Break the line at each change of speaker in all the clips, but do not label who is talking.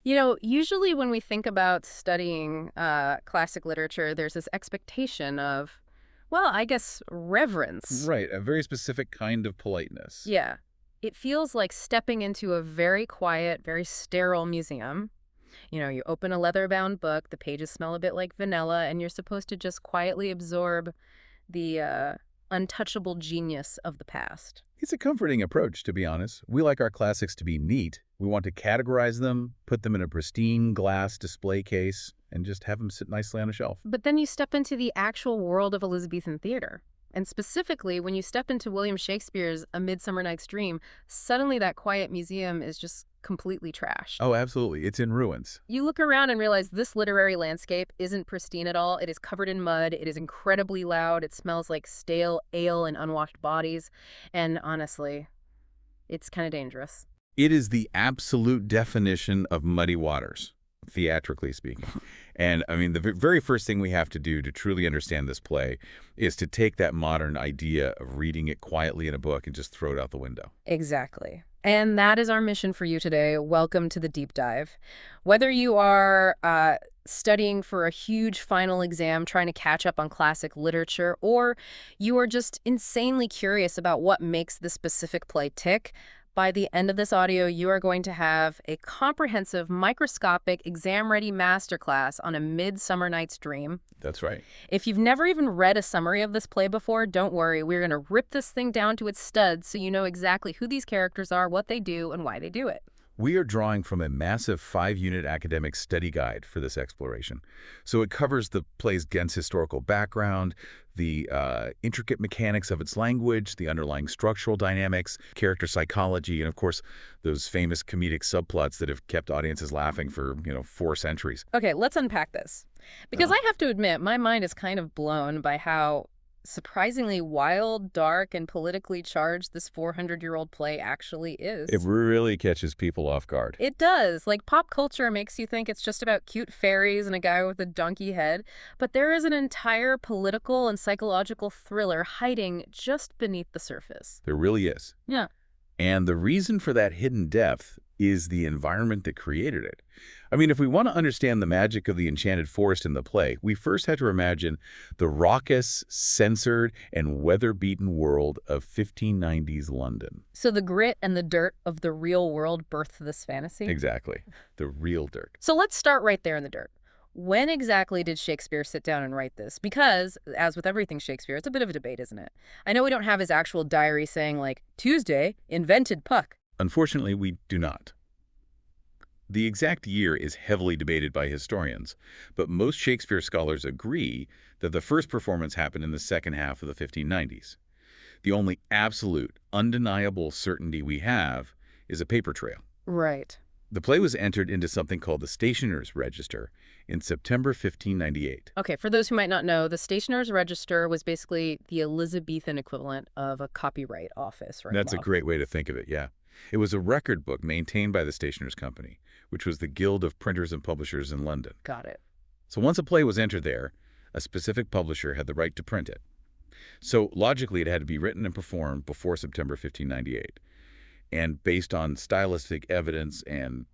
You know, usually when we think about studying classic literature, there's this expectation of, well, I guess reverence.
Right, a very specific kind of politeness.
Yeah. It feels like stepping into a very quiet, very sterile museum. You know, you open a leather-bound book, the pages smell a bit like vanilla, and you're supposed to just quietly absorb the untouchable genius of the past.
It's a comforting approach, to be honest. We like our classics to be neat. We want to categorize them, put them in a pristine glass display case, and just have them sit nicely on a shelf.
But then you step into the actual world of Elizabethan theater. And specifically, when you step into William Shakespeare's A Midsummer Night's Dream, suddenly that quiet museum is just completely trashed.
Oh, absolutely. It's in ruins.
You look around and realize this literary landscape isn't pristine at all. It is covered in mud. It is incredibly loud. It smells like stale ale and unwashed bodies. And honestly, it's kind of dangerous.
It is the absolute definition of muddy waters, theatrically speaking. And, I mean, the very first thing we have to do to truly understand this play is to take that modern idea of reading it quietly in a book and just throw it out the window.
Exactly. And that is our mission for you today. Welcome to the deep dive. Whether you are studying for a huge final exam, trying to catch up on classic literature, or you are just insanely curious about what makes this specific play tick, by the end of this audio, you are going to have a comprehensive, microscopic, exam-ready masterclass on A Midsummer Night's Dream.
That's right.
If you've never even read a summary of this play before, don't worry. We're going to rip this thing down to its studs so you know exactly who these characters are, what they do, and why they do it.
We are drawing from a massive 5-unit academic study guide for this exploration. So it covers the play's dense historical background, the intricate mechanics of its language, the underlying structural dynamics, character psychology, and of course, those famous comedic subplots that have kept audiences laughing for, 4 centuries.
Okay, let's unpack this. Because I have to admit, my mind is kind of blown by how surprisingly wild, dark, and politically charged this 400-year-old play actually is.
It really catches people off guard.
It does. Like, pop culture makes you think it's just about cute fairies and a guy with a donkey head, but there is an entire political and psychological thriller hiding just beneath the surface.
There really is.
Yeah.
And the reason for that hidden depth is the environment that created it. I mean, if we want to understand the magic of the enchanted forest in the play, we first have to imagine the raucous, censored, and weather-beaten world of 1590s London.
So the grit and the dirt of the real world birthed this fantasy?
Exactly. The real dirt.
So let's start right there in the dirt. When exactly did Shakespeare sit down and write this? Because, as with everything Shakespeare, it's a bit of a debate, isn't it? I know we don't have his actual diary saying, like, Tuesday, invented Puck.
Unfortunately, we do not. The exact year is heavily debated by historians, but most Shakespeare scholars agree that the first performance happened in the second half of the 1590s. The only absolute, undeniable certainty we have is a paper trail.
Right.
The play was entered into something called the Stationer's Register in September 1598.
Okay, for those who might not know, the Stationer's Register was basically the Elizabethan equivalent of a copyright office, right?
That's a great way to think of it, yeah. It was a record book maintained by the Stationer's Company, which was the Guild of Printers and Publishers in London.
Got it.
So once a play was entered there, a specific publisher had the right to print it. So logically, it had to be written and performed before September 1598. And based on stylistic evidence and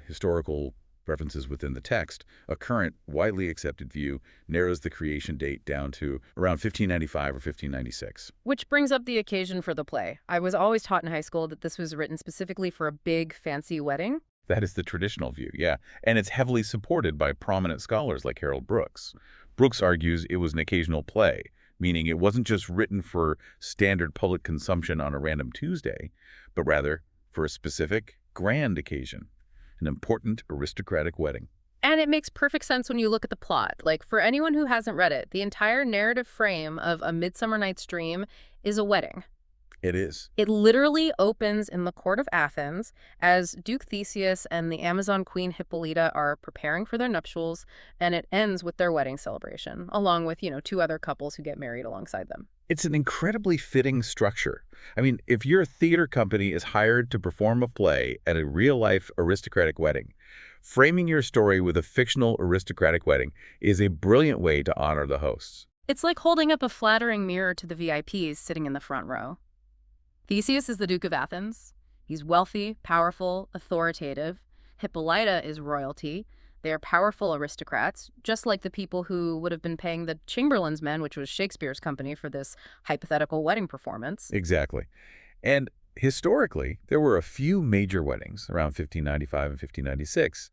historical references within the text, a current, widely accepted view narrows the creation date down to around 1595 or 1596.
Which brings up the occasion for the play. I was always taught in high school that this was written specifically for a big, fancy wedding.
That is the traditional view, yeah. And it's heavily supported by prominent scholars like Harold Brooks. Brooks argues it was an occasional play, meaning it wasn't just written for standard public consumption on a random Tuesday, but rather for a specific, grand occasion, an important aristocratic wedding.
And it makes perfect sense when you look at the plot. Like, for anyone who hasn't read it, the entire narrative frame of A Midsummer Night's Dream is a wedding.
It is.
It literally opens in the court of Athens as Duke Theseus and the Amazon Queen Hippolyta are preparing for their nuptials, and it ends with their wedding celebration, along with, 2 other couples who get married alongside them.
It's an incredibly fitting structure. I mean, if your theater company is hired to perform a play at a real-life aristocratic wedding, framing your story with a fictional aristocratic wedding is a brilliant way to honor the hosts.
It's like holding up a flattering mirror to the VIPs sitting in the front row. Theseus is the Duke of Athens. He's wealthy, powerful, authoritative. Hippolyta is royalty. They are powerful aristocrats, just like the people who would have been paying the Chamberlain's men, which was Shakespeare's company, for this hypothetical wedding performance.
Exactly. And historically, there were a few major weddings around 1595 and 1596,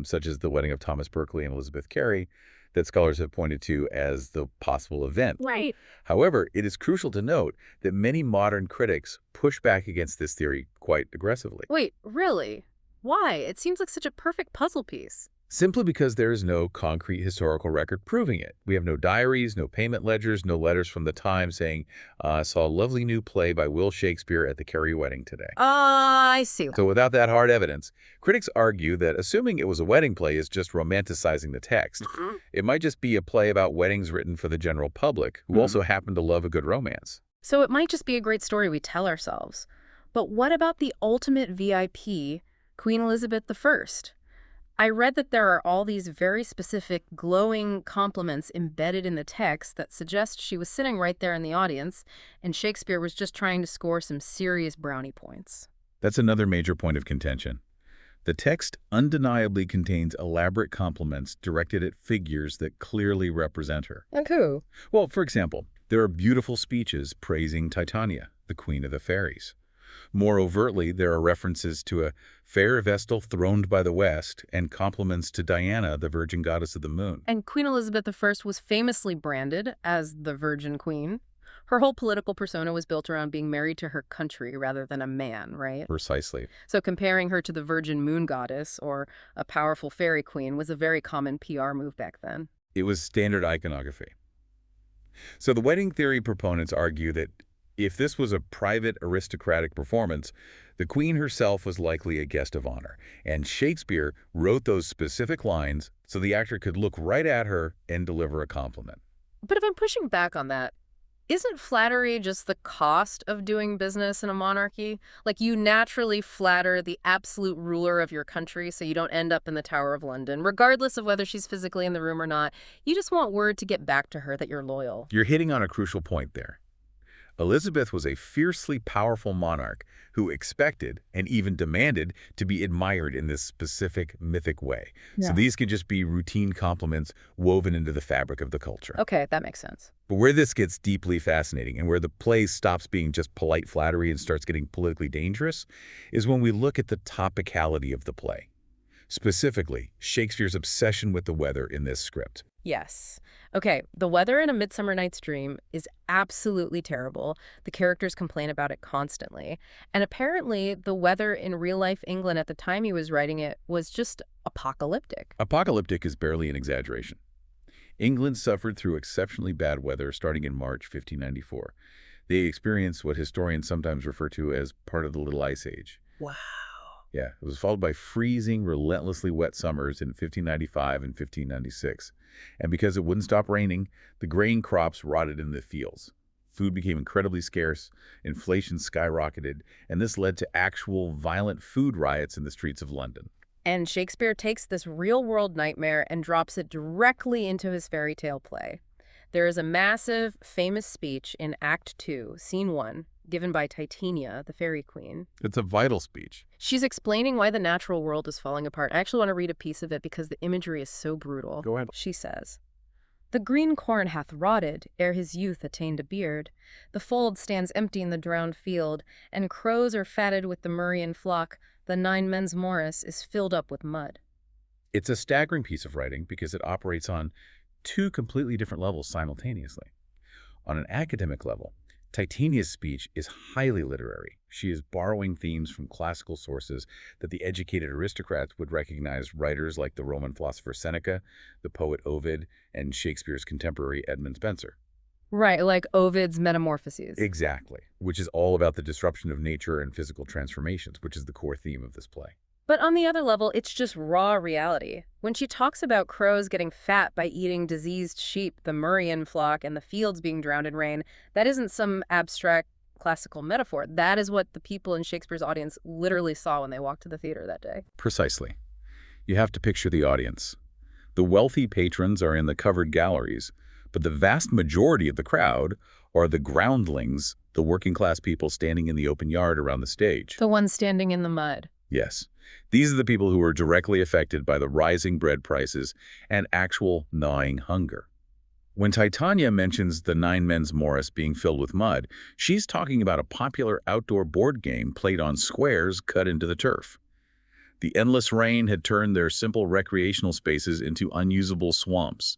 such as the wedding of Thomas Berkeley and Elizabeth Cary, that scholars have pointed to as the possible event.
Right.
However, it is crucial to note that many modern critics push back against this theory quite aggressively.
Wait, really? Why? It seems like such a perfect puzzle piece.
Simply because there is no concrete historical record proving it. We have no diaries, no payment ledgers, no letters from the time saying, I saw a lovely new play by Will Shakespeare at the Cary wedding today.
I see.
So without that hard evidence, critics argue that assuming it was a wedding play is just romanticizing the text. It might just be a play about weddings written for the general public, who also happen to love a good romance.
So it might just be a great story we tell ourselves. But what about the ultimate VIP, Queen Elizabeth I? I read that there are all these very specific, glowing compliments embedded in the text that suggest she was sitting right there in the audience, and Shakespeare was just trying to score some serious brownie points.
That's another major point of contention. The text undeniably contains elaborate compliments directed at figures that clearly represent her.
Like who?
Well, for example, there are beautiful speeches praising Titania, the queen of the fairies. More overtly, there are references to a fair vestal throned by the west and compliments to Diana, the virgin goddess of the moon.
And Queen Elizabeth I was famously branded as the Virgin Queen. Her whole political persona was built around being married to her country rather than a man, right?
Precisely.
So comparing her to the Virgin Moon Goddess or a powerful fairy queen was a very common PR move back then.
It was standard iconography. So the wedding theory proponents argue that if this was a private aristocratic performance, the queen herself was likely a guest of honor, and Shakespeare wrote those specific lines so the actor could look right at her and deliver a compliment.
But if I'm pushing back on that, isn't flattery just the cost of doing business in a monarchy? Like, you naturally flatter the absolute ruler of your country so you don't end up in the Tower of London, regardless of whether she's physically in the room or not. You just want word to get back to her that you're loyal.
You're hitting on a crucial point there. Elizabeth was a fiercely powerful monarch who expected and even demanded to be admired in this specific mythic way.
Yeah.
So these can just be routine compliments woven into the fabric of the culture.
Okay, that makes sense.
But where this gets deeply fascinating and where the play stops being just polite flattery and starts getting politically dangerous is when we look at the topicality of the play. Specifically, Shakespeare's obsession with the weather in this script.
Yes. Okay, the weather in A Midsummer Night's Dream is absolutely terrible. The characters complain about it constantly. And apparently, the weather in real-life England at the time he was writing it was just apocalyptic.
Apocalyptic is barely an exaggeration. England suffered through exceptionally bad weather starting in March 1594. They experienced what historians sometimes refer to as part of the Little Ice Age.
Wow.
Yeah, it was followed by freezing, relentlessly wet summers in 1595 and 1596. And because it wouldn't stop raining, the grain crops rotted in the fields. Food became incredibly scarce, inflation skyrocketed, and this led to actual violent food riots in the streets of London.
And Shakespeare takes this real-world nightmare and drops it directly into his fairy tale play. There is a massive, famous speech in Act 2, Scene 1, given by Titania, the fairy queen.
It's a vital speech.
She's explaining why the natural world is falling apart. I actually want to read a piece of it because the imagery is so brutal.
Go ahead.
She says, "The green corn hath rotted, ere his youth attained a beard. The fold stands empty in the drowned field, and crows are fatted with the murrian flock. The 9 men's morris is filled up with mud."
It's a staggering piece of writing because it operates on 2 completely different levels simultaneously. On an academic level, Titania's speech is highly literary. She is borrowing themes from classical sources that the educated aristocrats would recognize, writers like the Roman philosopher Seneca, the poet Ovid, and Shakespeare's contemporary Edmund Spenser.
Right, like Ovid's Metamorphoses.
Exactly, which is all about the disruption of nature and physical transformations, which is the core theme of this play.
But on the other level, it's just raw reality. When she talks about crows getting fat by eating diseased sheep, the murrian flock, and the fields being drowned in rain, that isn't some abstract classical metaphor. That is what the people in Shakespeare's audience literally saw when they walked to the theater that day.
Precisely. You have to picture the audience. The wealthy patrons are in the covered galleries, but the vast majority of the crowd are the groundlings, the working class people standing in the open yard around the stage.
The ones standing in the mud.
Yes. These are the people who are directly affected by the rising bread prices and actual gnawing hunger. When Titania mentions the Nine Men's Morris being filled with mud, she's talking about a popular outdoor board game played on squares cut into the turf. The endless rain had turned their simple recreational spaces into unusable swamps.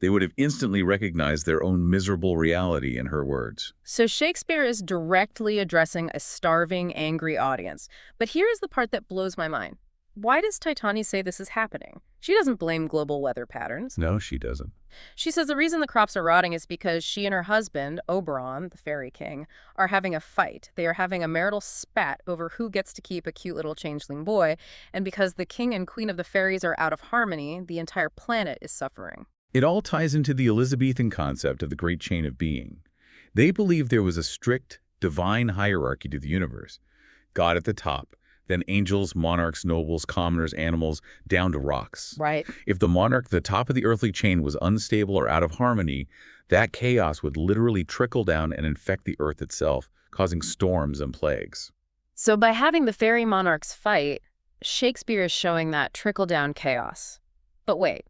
They would have instantly recognized their own miserable reality in her words.
So Shakespeare is directly addressing a starving, angry audience. But here is the part that blows my mind. Why does Titania say this is happening? She doesn't blame global weather patterns.
No, she doesn't.
She says the reason the crops are rotting is because she and her husband, Oberon, the fairy king, are having a fight. They are having a marital spat over who gets to keep a cute little changeling boy, and because the king and queen of the fairies are out of harmony, the entire planet is suffering.
It all ties into the Elizabethan concept of the great chain of being. They believed there was a strict, divine hierarchy to the universe. God at the top, then angels, monarchs, nobles, commoners, animals, down to rocks.
Right.
If the monarch at the top of the earthly chain was unstable or out of harmony, that chaos would literally trickle down and infect the earth itself, causing storms and plagues.
So by having the fairy monarchs fight, Shakespeare is showing that trickle-down chaos. But wait,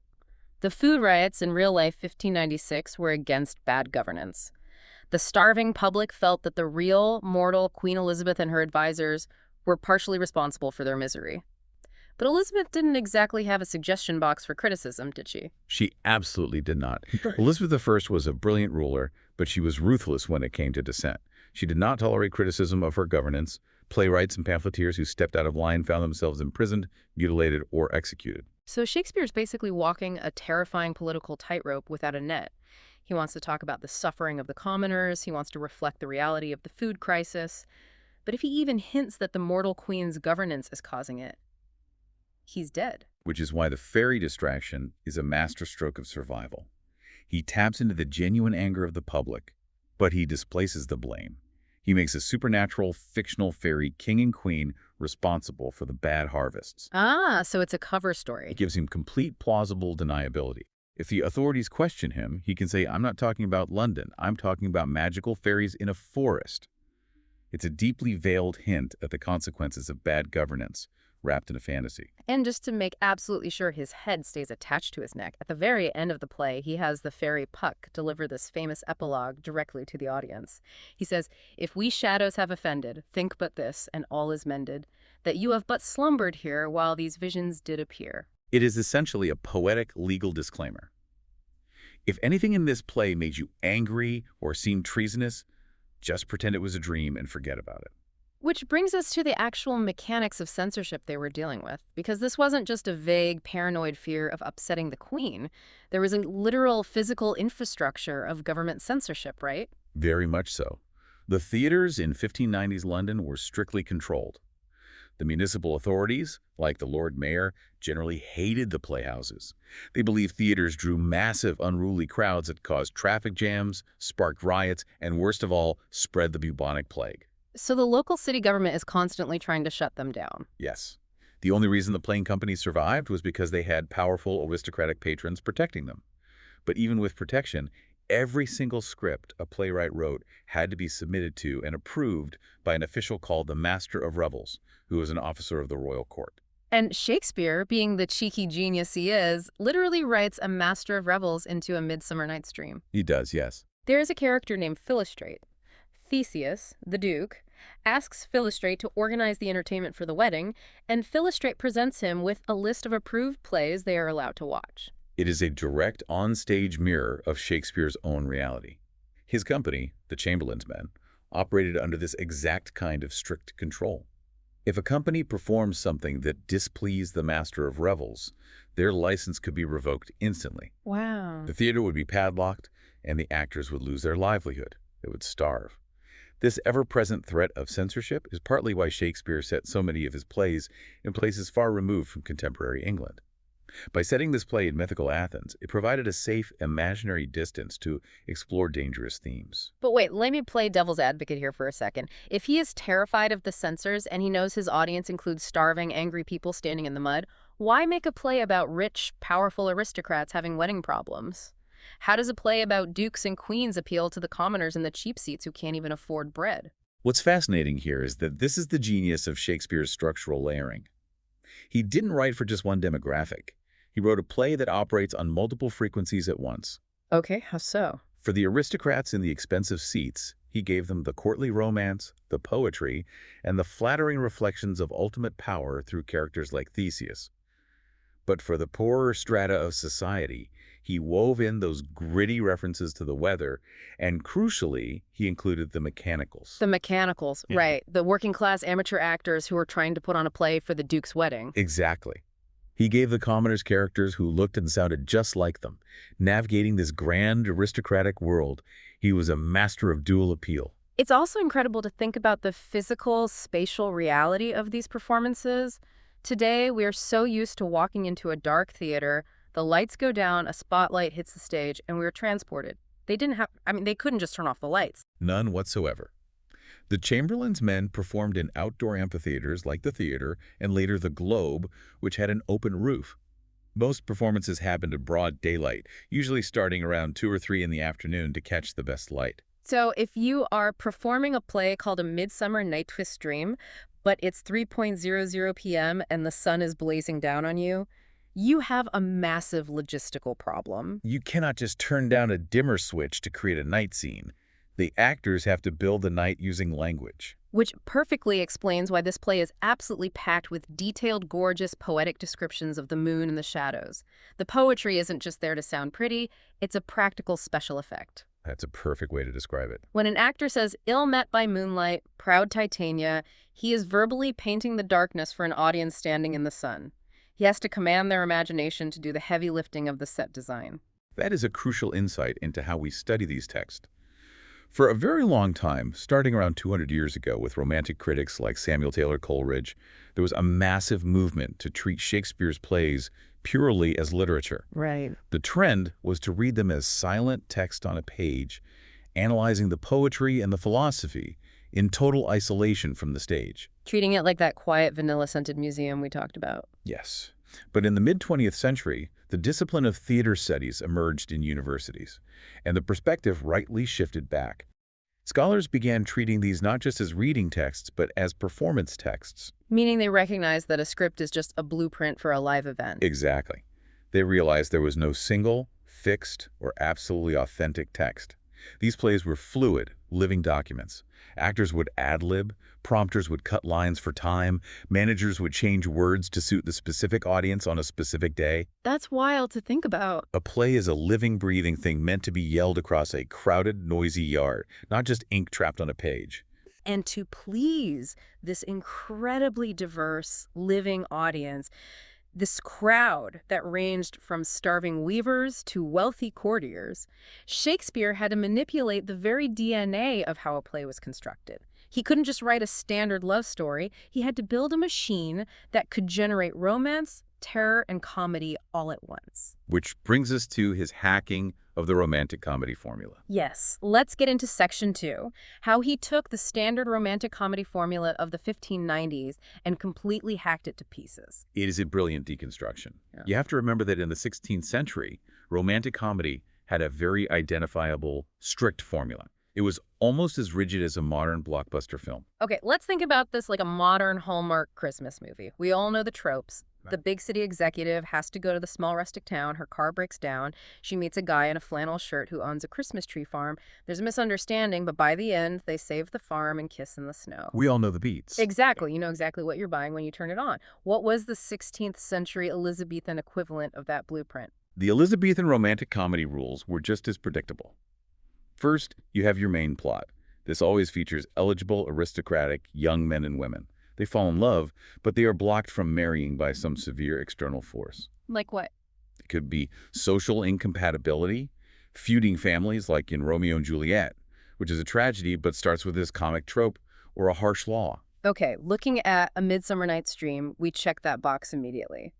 the food riots in real life 1596 were against bad governance. The starving public felt that the real, mortal Queen Elizabeth and her advisors were partially responsible for their misery. But Elizabeth didn't exactly have a suggestion box for criticism, did she?
She absolutely did not. Elizabeth I was a brilliant ruler, but she was ruthless when it came to dissent. She did not tolerate criticism of her governance. Playwrights and pamphleteers who stepped out of line found themselves imprisoned, mutilated, or executed.
So Shakespeare's basically walking a terrifying political tightrope without a net. He wants to talk about the suffering of the commoners. He wants to reflect the reality of the food crisis. But if he even hints that the mortal queen's governance is causing it, he's dead.
Which is why the fairy distraction is a masterstroke of survival. He taps into the genuine anger of the public, but he displaces the blame. He makes a supernatural, fictional fairy king and queen responsible for the bad harvests.
Ah, so it's a cover story.
It gives him complete plausible deniability. If the authorities question him, he can say, "I'm not talking about London. I'm talking about magical fairies in a forest." It's a deeply veiled hint at the consequences of bad governance, wrapped in a fantasy.
And just to make absolutely sure his head stays attached to his neck, at the very end of the play, he has the fairy Puck deliver this famous epilogue directly to the audience. He says, "If we shadows have offended, think but this, and all is mended, that you have but slumbered here while these visions did appear."
It is essentially a poetic legal disclaimer. If anything in this play made you angry or seemed treasonous, just pretend it was a dream and forget about it.
Which brings us to the actual mechanics of censorship they were dealing with, because this wasn't just a vague, paranoid fear of upsetting the queen. There was a literal physical infrastructure of government censorship, right?
Very much so. The theaters in 1590s London were strictly controlled. The municipal authorities, like the Lord Mayor, generally hated the playhouses. They believed theaters drew massive, unruly crowds that caused traffic jams, sparked riots, and worst of all, spread the bubonic plague.
So the local city government is constantly trying to shut them down.
Yes. The only reason the playing companies survived was because they had powerful aristocratic patrons protecting them. But even with protection, every single script a playwright wrote had to be submitted to and approved by an official called the Master of Revels, who was an officer of the royal court.
And Shakespeare, being the cheeky genius he is, literally writes a Master of Revels into A Midsummer Night's Dream.
He does, yes.
There is a character named Philostrate. Theseus, the Duke, asks Philostrate to organize the entertainment for the wedding, and Philostrate presents him with a list of approved plays they are allowed to watch.
It is a direct on-stage mirror of Shakespeare's own reality. His company, the Chamberlain's Men, operated under this exact kind of strict control. If a company performed something that displeased the Master of Revels, their license could be revoked instantly.
Wow.
The theater would be padlocked, and the actors would lose their livelihood. They would starve. This ever-present threat of censorship is partly why Shakespeare set so many of his plays in places far removed from contemporary England. By setting this play in mythical Athens, it provided a safe, imaginary distance to explore dangerous themes.
But wait, let me play devil's advocate here for a second. If he is terrified of the censors and he knows his audience includes starving, angry people standing in the mud, why make a play about rich, powerful aristocrats having wedding problems? How does a play about dukes and queens appeal to the commoners in the cheap seats who can't even afford bread?
What's fascinating here is that this is the genius of Shakespeare's structural layering. He didn't write for just one demographic. He wrote a play that operates on multiple frequencies at once.
Okay, how so?
For the aristocrats in the expensive seats, he gave them the courtly romance, the poetry, and the flattering reflections of ultimate power through characters like Theseus. But for the poorer strata of society, he wove in those gritty references to the weather, and crucially, he included the mechanicals.
The mechanicals, right. The working class amateur actors who were trying to put on a play for the Duke's wedding.
Exactly. He gave the commoners characters who looked and sounded just like them. Navigating this grand aristocratic world, he was a master of dual appeal.
It's also incredible to think about the physical, spatial reality of these performances. Today, we are so used to walking into a dark theater, the lights go down, a spotlight hits the stage, and we're transported. They couldn't just turn off the lights.
None whatsoever. The Chamberlain's men performed in outdoor amphitheaters like the theater and later the Globe, which had an open roof. Most performances happened in broad daylight, usually starting around 2 or 3 in the afternoon to catch the best light.
So if you are performing a play called A Midsummer Night's Dream, but it's 3:00 p.m. and the sun is blazing down on you, you have a massive logistical problem.
You cannot just turn down a dimmer switch to create a night scene. The actors have to build the night using language.
Which perfectly explains why this play is absolutely packed with detailed, gorgeous, poetic descriptions of the moon and the shadows. The poetry isn't just there to sound pretty, it's a practical special effect.
That's a perfect way to describe it.
When an actor says, "ill met by moonlight, proud Titania," he is verbally painting the darkness for an audience standing in the sun. He has to command their imagination to do the heavy lifting of the set design.
That is a crucial insight into how we study these texts. For a very long time, starting around 200 years ago with Romantic critics like Samuel Taylor Coleridge, there was a massive movement to treat Shakespeare's plays purely as literature.
Right.
The trend was to read them as silent text on a page, analyzing the poetry and the philosophy in total isolation from the stage.
Treating it like that quiet, vanilla-scented museum we talked about.
Yes. But in the mid-20th century, the discipline of theater studies emerged in universities, and the perspective rightly shifted back. Scholars began treating these not just as reading texts, but as performance texts.
Meaning they recognize that a script is just a blueprint for a live event.
Exactly. They realized there was no single, fixed, or absolutely authentic text. These plays were fluid, living documents. Actors would ad-lib, prompters would cut lines for time, managers would change words to suit the specific audience on a specific day.
That's wild to think about.
A play is a living, breathing thing meant to be yelled across a crowded, noisy yard, not just ink trapped on a page.
And to please this incredibly diverse, living audience, this crowd that ranged from starving weavers to wealthy courtiers, Shakespeare had to manipulate the very DNA of how a play was constructed. He couldn't just write a standard love story. He had to build a machine that could generate romance, terror, and comedy all at once.
Which brings us to his hacking of the romantic comedy formula.
Yes, let's get into section 2, how he took the standard romantic comedy formula of the 1590s and completely hacked it to pieces.
It is a brilliant deconstruction.
Yeah.
You have to remember that in the 16th century, romantic comedy had a very identifiable, strict formula. It was almost as rigid as a modern blockbuster film.
Okay, let's think about this like a modern Hallmark Christmas movie. We all know the tropes.
Right.
The big city executive has to go to the small rustic town. Her car breaks down. She meets a guy in a flannel shirt who owns a Christmas tree farm. There's a misunderstanding, but by the end, they save the farm and kiss in the snow.
We all know the beats.
Exactly. You know exactly what you're buying when you turn it on. What was the 16th century Elizabethan equivalent of that blueprint?
The Elizabethan romantic comedy rules were just as predictable. First, you have your main plot. This always features eligible, aristocratic, young men and women. They fall in love, but they are blocked from marrying by some severe external force.
Like what?
It could be social incompatibility, feuding families like in Romeo and Juliet, which is a tragedy but starts with this comic trope, or a harsh law.
Okay, looking at A Midsummer Night's Dream, we check that box immediately.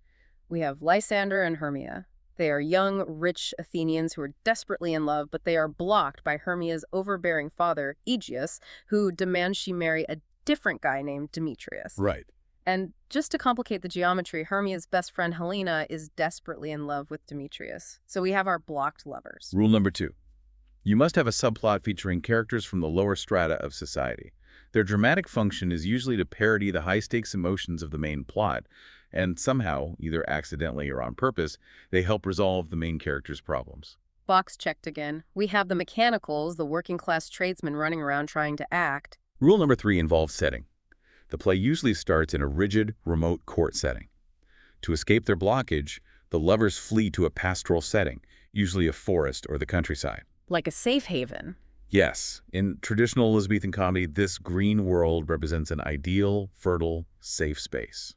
We have Lysander and Hermia. They are young, rich Athenians who are desperately in love, but they are blocked by Hermia's overbearing father, Aegeus, who demands she marry a different guy named Demetrius.
Right.
And just to complicate the geometry, Hermia's best friend Helena is desperately in love with Demetrius. So we have our blocked lovers.
Rule number 2. You must have a subplot featuring characters from the lower strata of society. Their dramatic function is usually to parody the high-stakes emotions of the main plot, And somehow, either accidentally or on purpose, they help resolve the main character's problems.
Box checked again. We have the mechanicals, the working-class tradesmen running around trying to act.
Rule number 3 involves setting. The play usually starts in a rigid, remote court setting. To escape their blockage, the lovers flee to a pastoral setting, usually a forest or the countryside.
Like a safe haven.
Yes, in traditional Elizabethan comedy, this green world represents an ideal, fertile, safe space.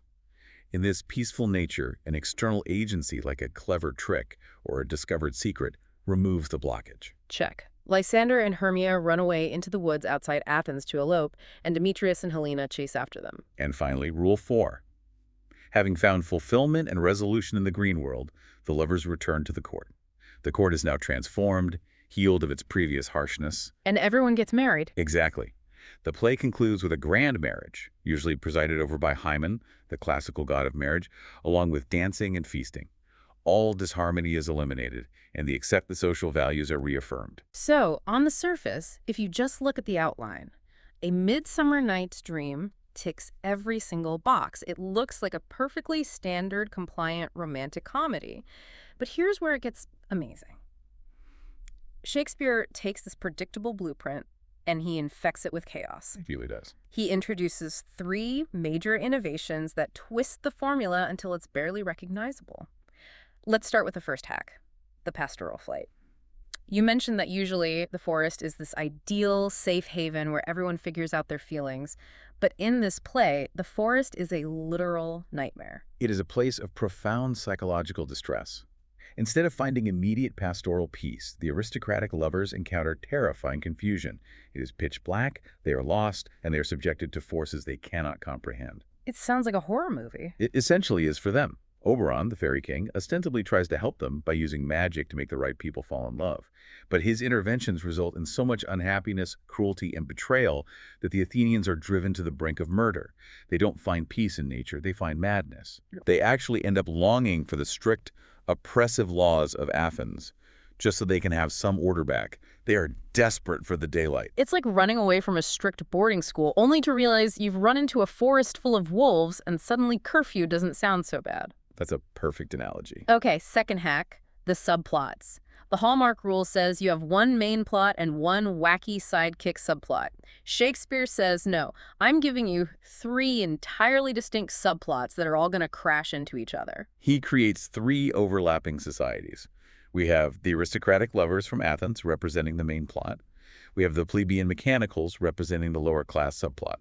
In this peaceful nature, an external agency like a clever trick or a discovered secret removes the blockage.
Check. Lysander and Hermia run away into the woods outside Athens to elope, and Demetrius and Helena chase after them.
And finally, Rule 4. Having found fulfillment and resolution in the green world, the lovers return to the court. The court is now transformed, healed of its previous harshness.
And everyone gets married.
Exactly. The play concludes with a grand marriage, usually presided over by Hymen, the classical god of marriage, along with dancing and feasting. All disharmony is eliminated, and the accepted social values are reaffirmed.
So, on the surface, if you just look at the outline, A Midsummer Night's Dream ticks every single box. It looks like a perfectly standard, compliant romantic comedy. But here's where it gets amazing. Shakespeare takes this predictable blueprint and he infects it with chaos.
It really does.
He introduces 3 major innovations that twist the formula until it's barely recognizable. Let's start with the first hack, the pastoral flight. You mentioned that usually the forest is this ideal, safe haven where everyone figures out their feelings. But in this play, the forest is a literal nightmare.
It is a place of profound psychological distress. Instead of finding immediate pastoral peace, the aristocratic lovers encounter terrifying confusion. It is pitch black, they are lost, and they are subjected to forces they cannot comprehend.
It sounds like a horror movie.
It essentially is for them. Oberon, the fairy king, ostensibly tries to help them by using magic to make the right people fall in love. But his interventions result in so much unhappiness, cruelty, and betrayal that the Athenians are driven to the brink of murder. They don't find peace in nature, they find madness. They actually end up longing for the strict, oppressive laws of Athens, just so they can have some order back. They are desperate for the daylight.
It's like running away from a strict boarding school, only to realize you've run into a forest full of wolves and suddenly curfew doesn't sound so bad.
That's a perfect analogy.
Okay, second hack, the subplots. The Hallmark rule says you have one main plot and one wacky sidekick subplot. Shakespeare says, no, I'm giving you 3 entirely distinct subplots that are all going to crash into each other.
He creates 3 overlapping societies. We have the aristocratic lovers from Athens representing the main plot. We have the plebeian mechanicals representing the lower class subplot.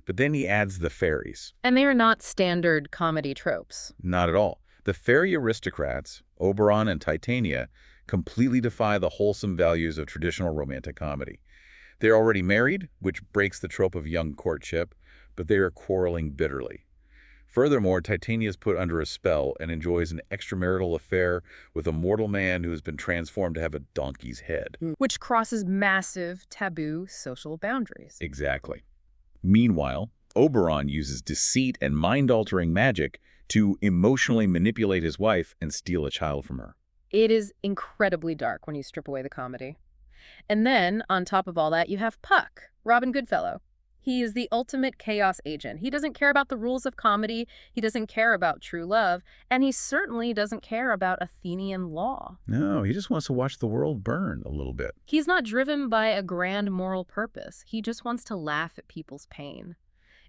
But then he adds the fairies.
And they are not standard comedy tropes.
Not at all. The fairy aristocrats, Oberon and Titania, completely defy the wholesome values of traditional romantic comedy. They're already married, which breaks the trope of young courtship, but they are quarreling bitterly. Furthermore, Titania is put under a spell and enjoys an extramarital affair with a mortal man who has been transformed to have a donkey's head.
Which crosses massive, taboo social boundaries.
Exactly. Meanwhile, Oberon uses deceit and mind-altering magic to emotionally manipulate his wife and steal a child from her.
It is incredibly dark when you strip away the comedy. And then, on top of all that, you have Puck, Robin Goodfellow. He is the ultimate chaos agent. He doesn't care about the rules of comedy, he doesn't care about true love, and he certainly doesn't care about Athenian law.
No, he just wants to watch the world burn a little bit.
He's not driven by a grand moral purpose. He just wants to laugh at people's pain.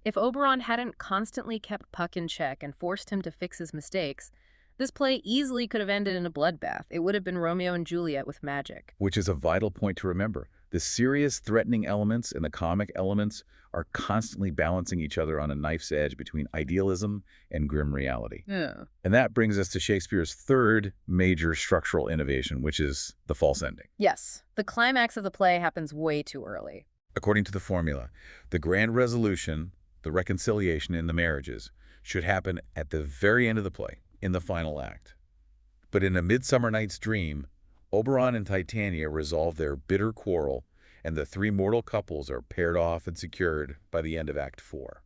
If Oberon hadn't constantly kept Puck in check and forced him to fix his mistakes, this play easily could have ended in a bloodbath. It would have been Romeo and Juliet with magic.
Which is a vital point to remember. The serious, threatening elements and the comic elements are constantly balancing each other on a knife's edge between idealism and grim reality.
Yeah.
And that brings us to Shakespeare's 3rd major structural innovation, which is the false ending.
Yes, the climax of the play happens way too early.
According to the formula, the grand resolution, the reconciliation in the marriages, should happen at the very end of the play, in the final act. But in A Midsummer Night's Dream, Oberon and Titania resolve their bitter quarrel, and the 3 mortal couples are paired off and secured by the end of Act 4.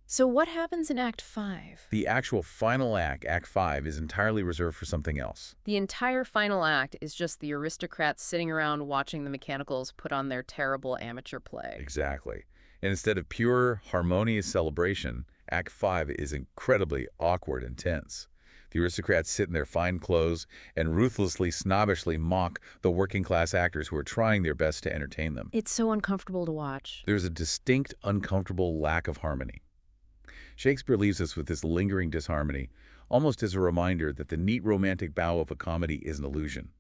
So what happens in Act 5?
The actual final act, Act 5, is entirely reserved for something else.
The entire final act is just the aristocrats sitting around watching the mechanicals put on their terrible amateur play.
Exactly. And instead of pure, harmonious celebration, Act 5 is incredibly awkward and tense. The aristocrats sit in their fine clothes and ruthlessly, snobbishly mock the working-class actors who are trying their best to entertain them.
It's so uncomfortable to watch.
There's a distinct, uncomfortable lack of harmony. Shakespeare leaves us with this lingering disharmony, almost as a reminder that the neat romantic bow of a comedy is an illusion.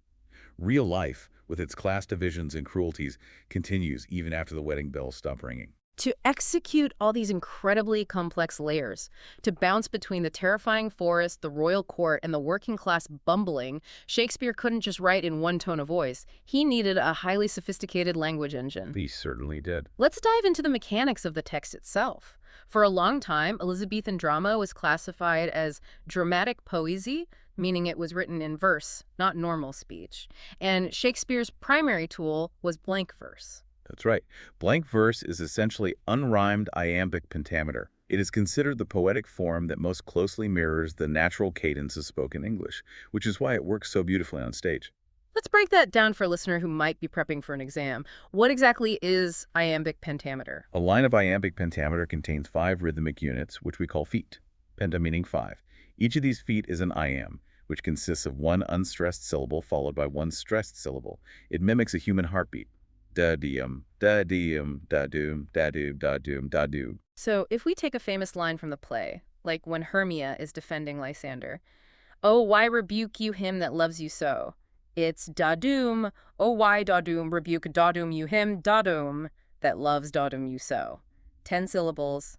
Real life, with its class divisions and cruelties, continues even after the wedding bells stop ringing.
To execute all these incredibly complex layers, to bounce between the terrifying forest, the royal court, and the working class bumbling, Shakespeare couldn't just write in one tone of voice. He needed a highly sophisticated language engine.
He certainly did.
Let's dive into the mechanics of the text itself. For a long time, Elizabethan drama was classified as dramatic poesy, meaning it was written in verse, not normal speech. And Shakespeare's primary tool was blank verse.
That's right. Blank verse is essentially unrhymed iambic pentameter. It is considered the poetic form that most closely mirrors the natural cadence of spoken English, which is why it works so beautifully on stage.
Let's break that down for a listener who might be prepping for an exam. What exactly is iambic pentameter?
A line of iambic pentameter contains 5 rhythmic units, which we call feet, penta meaning 5. Each of these feet is an iamb, which consists of one unstressed syllable followed by one stressed syllable. It mimics a human heartbeat. Da-dee-um, da-dee-um, da-doom, da-doom, da-doom, da-doom.
So if we take a famous line from the play, like when Hermia is defending Lysander, "Oh, why rebuke you him that loves you so?" It's da-doom, "Oh, why da-doom rebuke da-doom you him da-doom that loves da-doom you so." 10 syllables,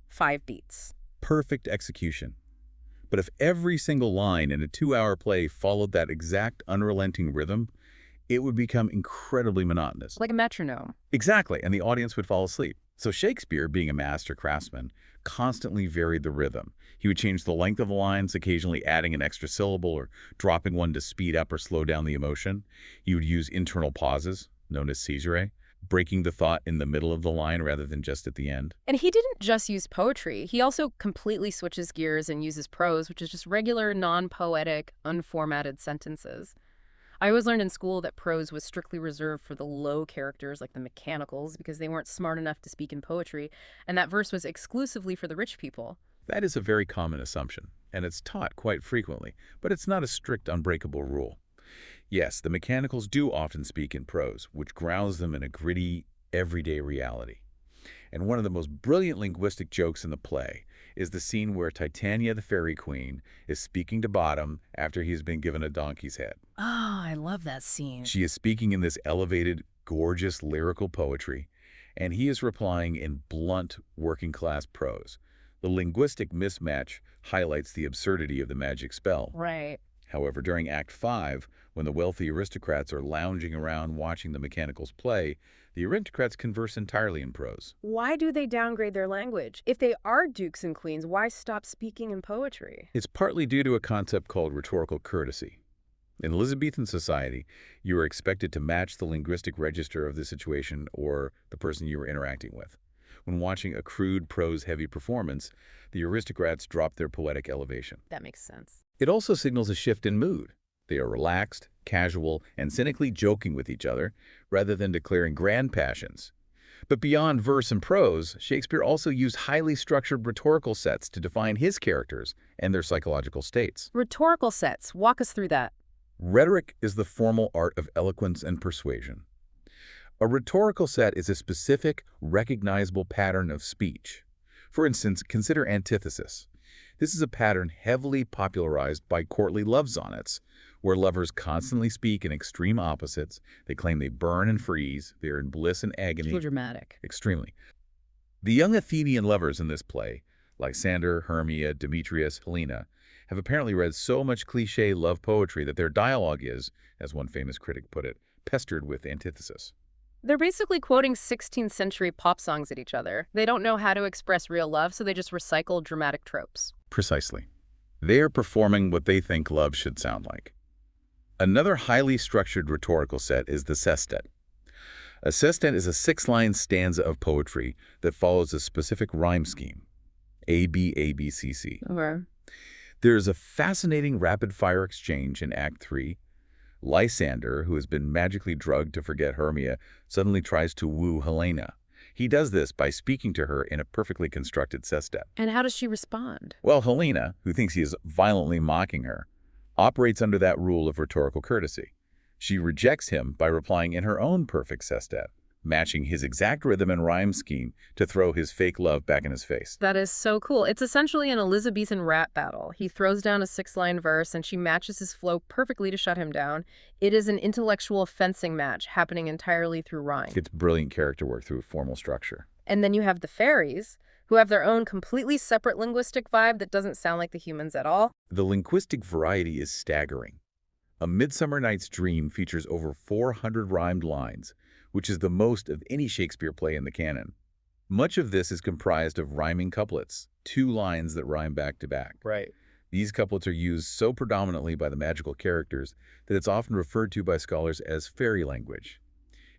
5 beats.
Perfect execution. But if every single line in a 2-hour play followed that exact unrelenting rhythm, it would become incredibly monotonous.
Like a metronome.
Exactly, and the audience would fall asleep. So Shakespeare, being a master craftsman, constantly varied the rhythm. He would change the length of the lines, occasionally adding an extra syllable or dropping one to speed up or slow down the emotion. He would use internal pauses, known as caesurae, breaking the thought in the middle of the line rather than just at the end.
And he didn't just use poetry. He also completely switches gears and uses prose, which is just regular, non-poetic, unformatted sentences. I always learned in school that prose was strictly reserved for the low characters like the mechanicals because they weren't smart enough to speak in poetry, and that verse was exclusively for the rich people.
That is a very common assumption, and it's taught quite frequently, but it's not a strict, unbreakable rule. Yes, the mechanicals do often speak in prose, which grounds them in a gritty, everyday reality. And one of the most brilliant linguistic jokes in the play is the scene where Titania, the fairy queen, is speaking to Bottom after he's been given a donkey's head.
Oh, I love that scene.
She is speaking in this elevated, gorgeous lyrical poetry, and he is replying in blunt, working-class prose. The linguistic mismatch highlights the absurdity of the magic spell.
Right.
However, during Act 5, when the wealthy aristocrats are lounging around watching the mechanicals play, the aristocrats converse entirely in prose.
Why do they downgrade their language? If they are dukes and queens, why stop speaking in poetry?
It's partly due to a concept called rhetorical courtesy. In Elizabethan society, you were expected to match the linguistic register of the situation or the person you were interacting with. When watching a crude, prose-heavy performance, the aristocrats drop their poetic elevation.
That makes sense.
It also signals a shift in mood. They are relaxed, casual, and cynically joking with each other, rather than declaring grand passions. But beyond verse and prose, Shakespeare also used highly structured rhetorical sets to define his characters and their psychological states.
Rhetorical sets. Walk us through that.
Rhetoric is the formal art of eloquence and persuasion. A rhetorical set is a specific, recognizable pattern of speech. For instance, consider antithesis. This is a pattern heavily popularized by courtly love sonnets, where lovers constantly speak in extreme opposites. They claim they burn and freeze. They are in bliss and agony.
So dramatic.
Extremely. The young Athenian lovers in this play, Lysander, Hermia, Demetrius, Helena, have apparently read so much cliché love poetry that their dialogue is, as one famous critic put it, pestered with antithesis.
They're basically quoting 16th century pop songs at each other. They don't know how to express real love, so they just recycle dramatic tropes.
Precisely. They are performing what they think love should sound like. Another highly structured rhetorical set is the sestet. A sestet is a 6-line stanza of poetry that follows a specific rhyme scheme. A, B, A, B, C, C.
Okay.
There is a fascinating rapid-fire exchange in Act 3. Lysander, who has been magically drugged to forget Hermia, suddenly tries to woo Helena. He does this by speaking to her in a perfectly constructed sestet.
And how does she respond?
Well, Helena, who thinks he is violently mocking her, operates under that rule of rhetorical courtesy. She rejects him by replying in her own perfect sestet, matching his exact rhythm and rhyme scheme to throw his fake love back in his face.
That is so cool. It's essentially an Elizabethan rap battle. He throws down a 6-line verse, and she matches his flow perfectly to shut him down. It is an intellectual fencing match happening entirely through rhyme.
It's brilliant character work through formal structure.
And then you have the fairies, who have their own completely separate linguistic vibe that doesn't sound like the humans at all.
The linguistic variety is staggering. A Midsummer Night's Dream features over 400 rhymed lines, which is the most of any Shakespeare play in the canon. Much of this is comprised of rhyming couplets, 2 lines that rhyme back to back.
Right.
These couplets are used so predominantly by the magical characters that it's often referred to by scholars as fairy language.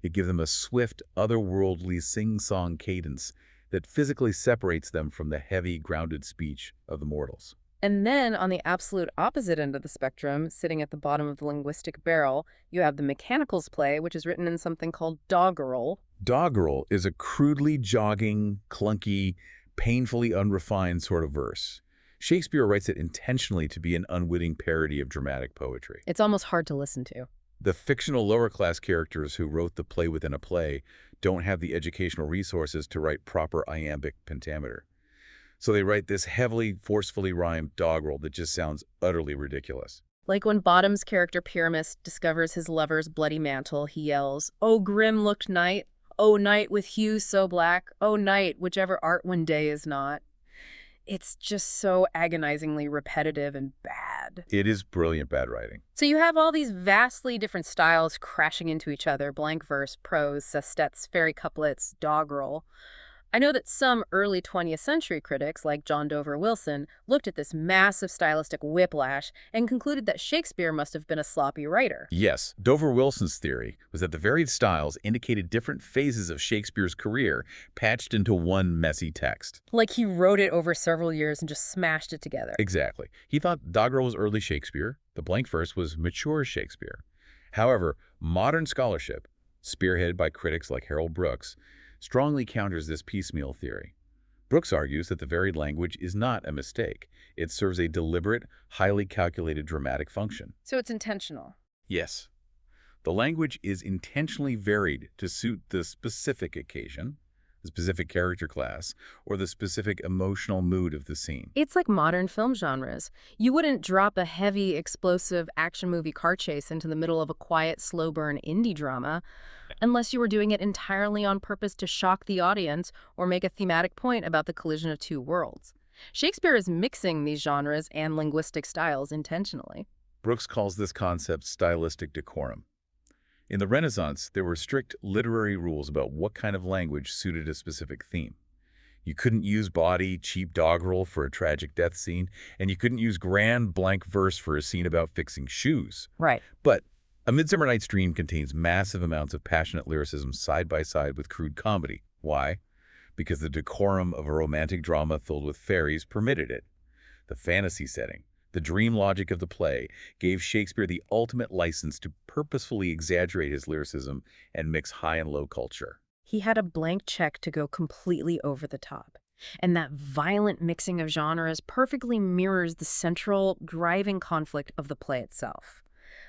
It gives them a swift, otherworldly sing-song cadence that physically separates them from the heavy, grounded speech of the mortals.
And then on the absolute opposite end of the spectrum, sitting at the bottom of the linguistic barrel, you have the mechanicals play, which is written in something called doggerel.
Doggerel is a crudely jogging, clunky, painfully unrefined sort of verse. Shakespeare writes it intentionally to be an unwitting parody of dramatic poetry.
It's almost hard to listen to.
The fictional lower-class characters who wrote the play within a play don't have the educational resources to write proper iambic pentameter. So they write this heavily, forcefully rhymed doggerel that just sounds utterly ridiculous.
Like when Bottom's character Pyramus discovers his lover's bloody mantle, he yells, "Oh, grim-looked night! Oh, night with hues so black! Oh, night, whichever art when day is not!" It's just so agonizingly repetitive and bad.
It is brilliant bad writing.
So you have all these vastly different styles crashing into each other: blank verse, prose, sestets, fairy couplets, doggerel. I know that some early 20th century critics, like John Dover Wilson, looked at this massive stylistic whiplash and concluded that Shakespeare must have been a sloppy writer.
Yes, Dover Wilson's theory was that the varied styles indicated different phases of Shakespeare's career patched into one messy text.
Like he wrote it over several years and just smashed it together.
Exactly. He thought doggerel was early Shakespeare, the blank verse was mature Shakespeare. However, modern scholarship, spearheaded by critics like Harold Brooks, strongly counters this piecemeal theory. Brooks argues that the varied language is not a mistake. It serves a deliberate, highly calculated dramatic function.
So it's intentional.
Yes. The language is intentionally varied to suit the specific occasion, the specific character class, or the specific emotional mood of the scene.
It's like modern film genres. You wouldn't drop a heavy, explosive action movie car chase into the middle of a quiet, slow burn indie drama unless you were doing it entirely on purpose to shock the audience or make a thematic point about the collision of two worlds. Shakespeare is mixing these genres and linguistic styles intentionally.
Brooks calls this concept stylistic decorum. In the Renaissance, there were strict literary rules about what kind of language suited a specific theme. You couldn't use bawdy, cheap doggerel for a tragic death scene, and you couldn't use grand blank verse for a scene about fixing shoes.
Right.
But A Midsummer Night's Dream contains massive amounts of passionate lyricism side by side with crude comedy. Why? Because the decorum of a romantic drama filled with fairies permitted it. The fantasy setting, the dream logic of the play, gave Shakespeare the ultimate license to purposefully exaggerate his lyricism and mix high and low culture.
He had a blank check to go completely over the top. And that violent mixing of genres perfectly mirrors the central, driving conflict of the play itself.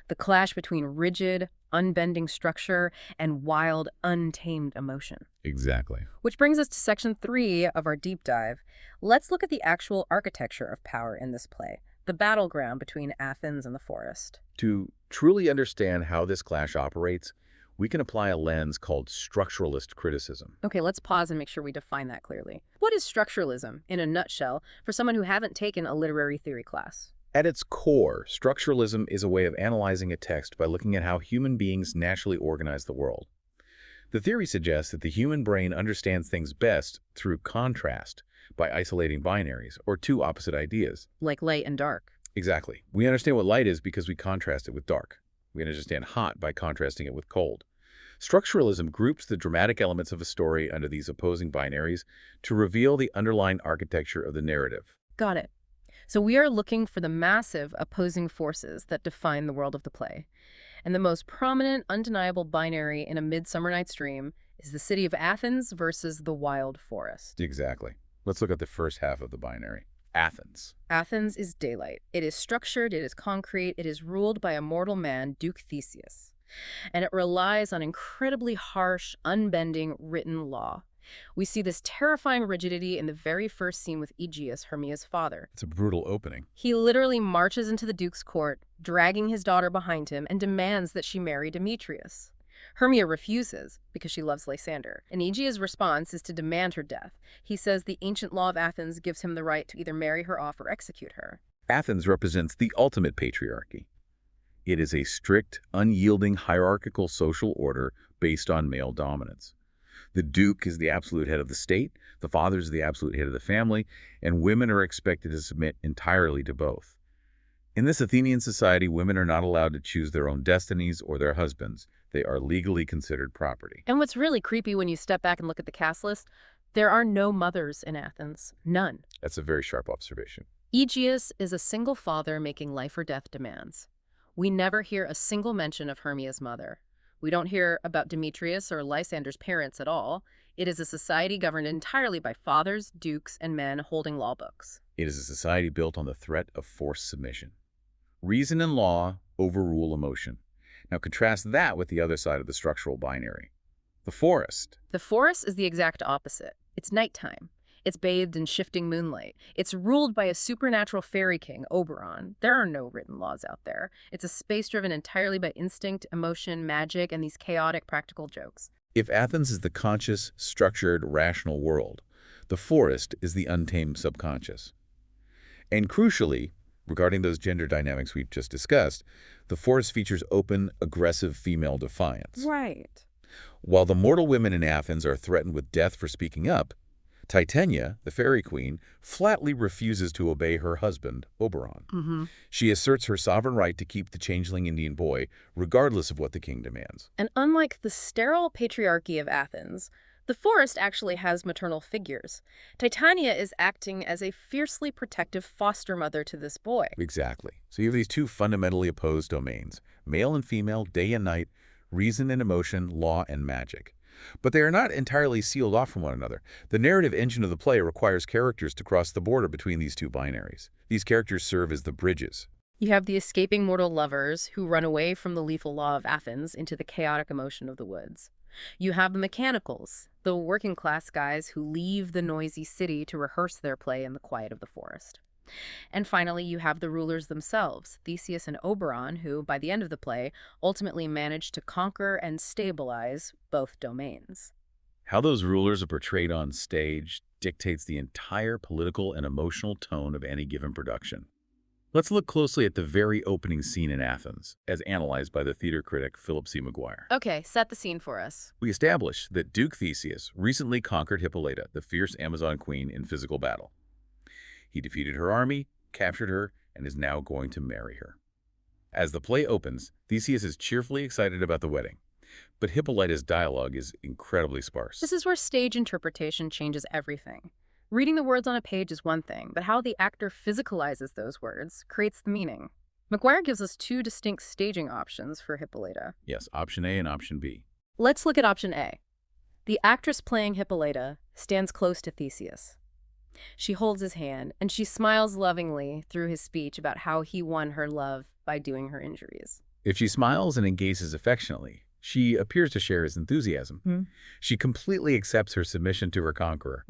The clash between rigid, unbending structure and wild, untamed emotion.
Exactly.
Which brings us to section 3 of our deep dive. Let's look at the actual architecture of power in this play, the battleground between Athens and the forest.
To truly understand how this clash operates, we can apply a lens called structuralist criticism.
Okay, let's pause and make sure we define that clearly. What is structuralism, in a nutshell, for someone who hasn't taken a literary theory class?
At its core, structuralism is a way of analyzing a text by looking at how human beings naturally organize the world. The theory suggests that the human brain understands things best through contrast, by isolating binaries, or two opposite ideas.
Like light and dark.
Exactly. We understand what light is because we contrast it with dark. We understand hot by contrasting it with cold. Structuralism groups the dramatic elements of a story under these opposing binaries to reveal the underlying architecture of the narrative.
Got it. So we are looking for the massive opposing forces that define the world of the play. And the most prominent, undeniable binary in A Midsummer Night's Dream is the city of Athens versus the wild forest.
Exactly. Let's look at the first half of the binary. Athens.
Athens is daylight. It is structured, it is concrete, it is ruled by a mortal man, Duke Theseus. And it relies on incredibly harsh, unbending written law. We see this terrifying rigidity in the very first scene with Aegeus, Hermia's father.
It's a brutal opening.
He literally marches into the Duke's court, dragging his daughter behind him, and demands that she marry Demetrius. Hermia refuses because she loves Lysander, and Aegeus' response is to demand her death. He says the ancient law of Athens gives him the right to either marry her off or execute her.
Athens represents the ultimate patriarchy. It is a strict, unyielding hierarchical social order based on male dominance. The duke is the absolute head of the state, the father is the absolute head of the family, and women are expected to submit entirely to both. In this Athenian society, women are not allowed to choose their own destinies or their husbands. They are legally considered property.
And what's really creepy when you step back and look at the cast list, there are no mothers in Athens. None.
That's a very sharp observation.
Aegeus is a single father making life or death demands. We never hear a single mention of Hermia's mother. We don't hear about Demetrius or Lysander's parents at all. It is a society governed entirely by fathers, dukes, and men holding law books.
It is a society built on the threat of forced submission. Reason and law overrule emotion. Now contrast that with the other side of the structural binary. The forest.
The forest is the exact opposite. It's nighttime. It's bathed in shifting moonlight. It's ruled by a supernatural fairy king, Oberon. There are no written laws out there. It's a space driven entirely by instinct, emotion, magic, and these chaotic practical jokes.
If Athens is the conscious, structured, rational world, the forest is the untamed subconscious. And crucially, regarding those gender dynamics we've just discussed, the forest features open, aggressive female defiance.
Right.
While the mortal women in Athens are threatened with death for speaking up, Titania, the fairy queen, flatly refuses to obey her husband, Oberon. She asserts her sovereign right to keep the changeling Indian boy, regardless of what the king demands.
And unlike the sterile patriarchy of Athens, the forest actually has maternal figures. Titania is acting as a fiercely protective foster mother to this boy.
Exactly. So you have these two fundamentally opposed domains, male and female, day and night, reason and emotion, law and magic. But they are not entirely sealed off from one another. The narrative engine of the play requires characters to cross the border between these two binaries. These characters serve as the bridges.
You have the escaping mortal lovers who run away from the lethal law of Athens into the chaotic emotion of the woods. You have the mechanicals, the working class guys who leave the noisy city to rehearse their play in the quiet of the forest. And finally, you have the rulers themselves, Theseus and Oberon, who, by the end of the play, ultimately manage to conquer and stabilize both domains.
How those rulers are portrayed on stage dictates the entire political and emotional tone of any given production. Let's look closely at the very opening scene in Athens, as analyzed by the theater critic Philip C. McGuire.
Okay, set the scene for us.
We establish that Duke Theseus recently conquered Hippolyta, the fierce Amazon queen, in physical battle. He defeated her army, captured her, and is now going to marry her. As the play opens, Theseus is cheerfully excited about the wedding, but Hippolyta's dialogue is incredibly sparse.
This is where stage interpretation changes everything. Reading the words on a page is one thing, but how the actor physicalizes those words creates the meaning. McGuire gives us two distinct staging options for Hippolyta.
Yes, option A and option B.
Let's look at option A. The actress playing Hippolyta stands close to Theseus. She holds his hand, and she smiles lovingly through his speech about how he won her love by doing her injuries.
If she smiles and engages affectionately, she appears to share his enthusiasm. She completely accepts her submission to her conqueror.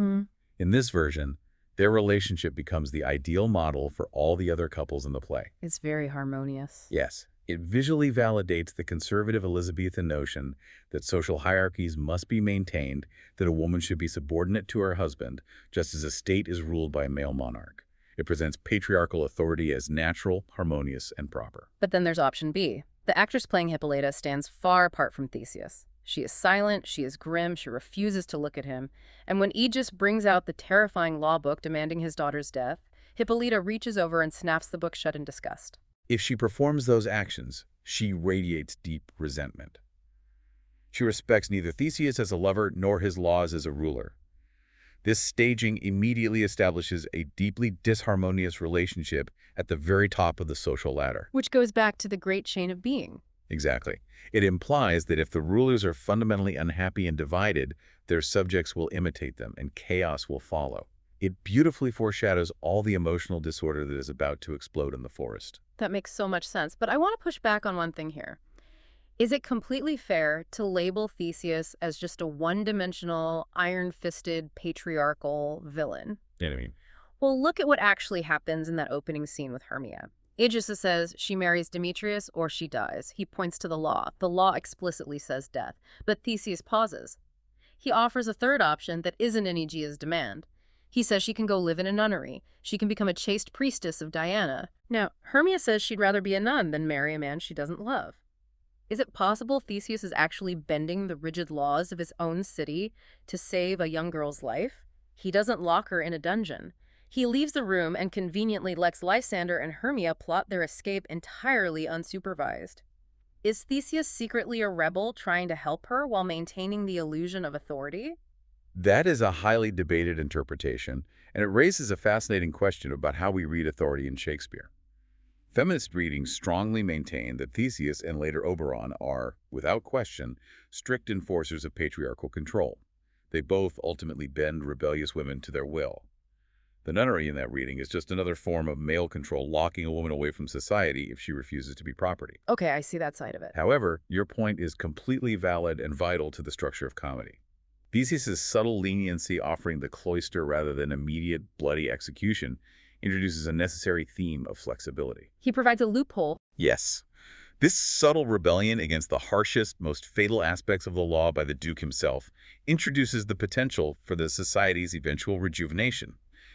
In this version, their relationship becomes the ideal model for all the other couples in the play.
It's very harmonious.
Yes, it visually validates the conservative Elizabethan notion that social hierarchies must be maintained, that a woman should be subordinate to her husband, just as a state is ruled by a male monarch. It presents patriarchal authority as natural, harmonious, and proper.
But then there's option B. The actress playing Hippolyta stands far apart from Theseus. She is silent, she is grim, she refuses to look at him, and when Aegeus brings out the terrifying law book demanding his daughter's death, Hippolyta reaches over and snaps the book shut in disgust.
If she performs those actions, she radiates deep resentment. She respects neither Theseus as a lover nor his laws as a ruler. This staging immediately establishes a deeply disharmonious relationship at the very top of the social ladder.
Which goes back to the great chain of being.
Exactly. It implies that if the rulers are fundamentally unhappy and divided, their subjects will imitate them, and chaos will follow. It beautifully foreshadows all the emotional disorder that is about to explode in the forest.
That makes so much sense. But I want to push back on one thing here. Is it completely fair to label Theseus as just a one-dimensional, iron-fisted, patriarchal villain?
You know what I mean?
Well, look at what actually happens in that opening scene with Hermia. Aegis says she marries Demetrius or she dies. He points to the law. The law explicitly says death. But Theseus pauses. He offers a third option that isn't in Aegea's demand. He says she can go live in a nunnery. She can become a chaste priestess of Diana. Now, Hermia says she'd rather be a nun than marry a man she doesn't love. Is it possible Theseus is actually bending the rigid laws of his own city to save a young girl's life? He doesn't lock her in a dungeon. He leaves the room and conveniently lets Lysander and Hermia plot their escape entirely unsupervised. Is Theseus secretly a rebel trying to help her while maintaining the illusion of authority?
That is a highly debated interpretation, and it raises a fascinating question about how we read authority in Shakespeare. Feminist readings strongly maintain that Theseus and later Oberon are, without question, strict enforcers of patriarchal control. They both ultimately bend rebellious women to their will. The nunnery in that reading is just another form of male control locking a woman away from society if she refuses to be property.
Okay, I see that side of it.
However, your point is completely valid and vital to the structure of comedy. Theseus's subtle leniency offering the cloister rather than immediate bloody execution introduces a necessary theme of flexibility.
He provides a loophole.
Yes. This subtle rebellion against the harshest, most fatal aspects of the law by the Duke himself introduces the potential for the society's eventual rejuvenation.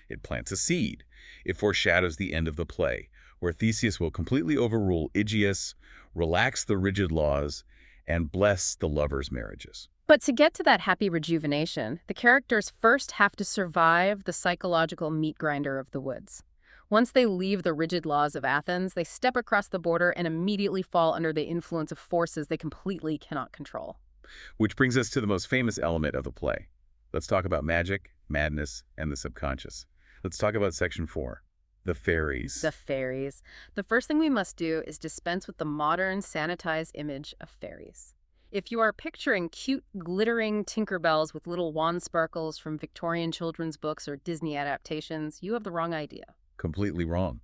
It plants a seed. It foreshadows the end of the play, where Theseus will completely overrule Aegeus, relax the rigid laws, and bless the lovers' marriages.
But to get to that happy rejuvenation, the characters first have to survive the psychological meat grinder of the woods. Once they leave the rigid laws of Athens, they step across the border and immediately fall under the influence of forces they completely cannot control.
Which brings us to the most famous element of the play. Let's talk about magic, madness, and the subconscious. Let's talk about Section 4, the fairies.
The fairies. The first thing we must do is dispense with the modern, sanitized image of fairies. If you are picturing cute, glittering Tinkerbells with little wand sparkles from Victorian children's books or Disney adaptations, you have the wrong idea.
Completely wrong.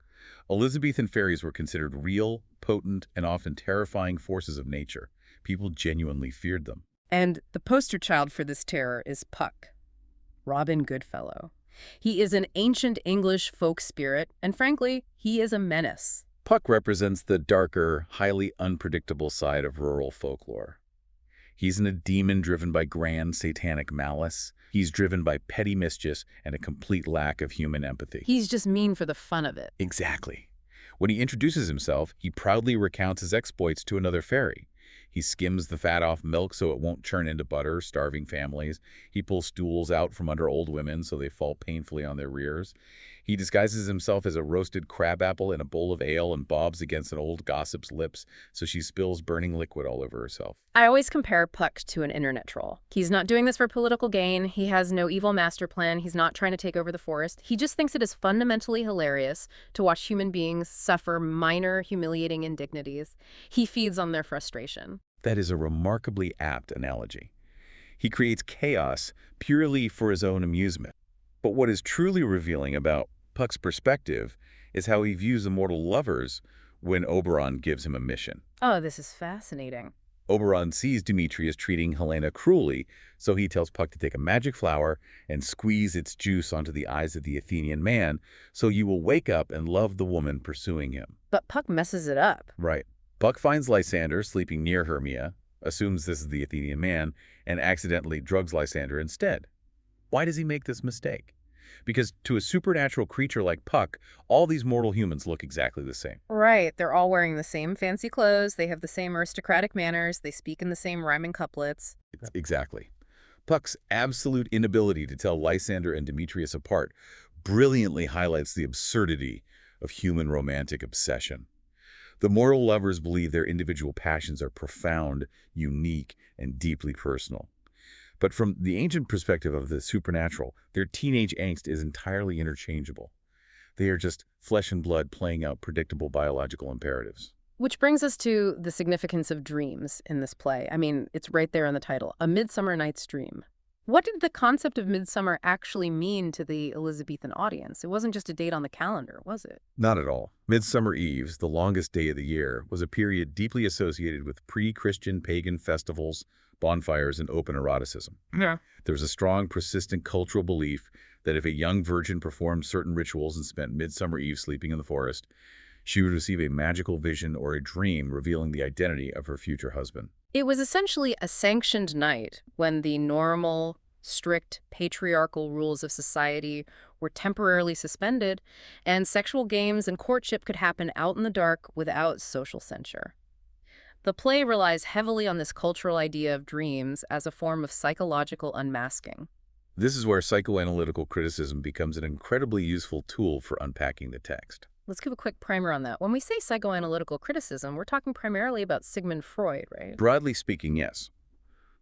Elizabethan fairies were considered real, potent, and often terrifying forces of nature. People genuinely feared them.
And the poster child for this terror is Puck, Robin Goodfellow. He is an ancient English folk spirit, and frankly, he is a menace.
Puck represents the darker, highly unpredictable side of rural folklore. He's a demon driven by grand satanic malice. He's driven by petty mischief and a complete lack of human empathy.
He's just mean for the fun of it.
Exactly. When he introduces himself, he proudly recounts his exploits to another fairy. He skims the fat off milk so it won't churn into butter, starving families. He pulls stools out from under old women so they fall painfully on their rears. He disguises himself as a roasted crabapple in a bowl of ale and bobs against an old gossip's lips so she spills burning liquid all over herself.
I always compare Puck to an internet troll. He's not doing this for political gain. He has no evil master plan. He's not trying to take over the forest. He just thinks it is fundamentally hilarious to watch human beings suffer minor, humiliating indignities. He feeds on their frustration.
That is a remarkably apt analogy. He creates chaos purely for his own amusement. But what is truly revealing about Puck's perspective is how he views immortal lovers when Oberon gives him a mission.
Oh, this is fascinating.
Oberon sees Demetrius treating Helena cruelly, so he tells Puck to take a magic flower and squeeze its juice onto the eyes of the Athenian man, so you will wake up and love the woman pursuing him.
But Puck messes it up.
Right. Puck finds Lysander sleeping near Hermia, assumes this is the Athenian man, and accidentally drugs Lysander instead. Why does he make this mistake? Because to a supernatural creature like Puck, all these mortal humans look exactly the same.
Right. They're all wearing the same fancy clothes. They have the same aristocratic manners. They speak in the same rhyming couplets.
Exactly. Puck's absolute inability to tell Lysander and Demetrius apart brilliantly highlights the absurdity of human romantic obsession. The mortal lovers believe their individual passions are profound, unique, and deeply personal. But from the ancient perspective of the supernatural, their teenage angst is entirely interchangeable. They are just flesh and blood playing out predictable biological imperatives.
Which brings us to the significance of dreams in this play. I mean, it's right there in the title, A Midsummer Night's Dream. What did the concept of midsummer actually mean to the Elizabethan audience? It wasn't just a date on the calendar, was it?
Not at all. Midsummer Eves, the longest day of the year, was a period deeply associated with pre-Christian pagan festivals, bonfires, and open eroticism.
Yeah.
There was a strong, persistent cultural belief that if a young virgin performed certain rituals and spent Midsummer Eve sleeping in the forest, she would receive a magical vision or a dream revealing the identity of her future husband.
It was essentially a sanctioned night when the normal, strict, patriarchal rules of society were temporarily suspended, and sexual games and courtship could happen out in the dark without social censure. The play relies heavily on this cultural idea of dreams as a form of psychological unmasking.
This is where psychoanalytical criticism becomes an incredibly useful tool for unpacking the text.
Let's give a quick primer on that. When we say psychoanalytical criticism, we're talking primarily about Sigmund Freud, right?
Broadly speaking, yes.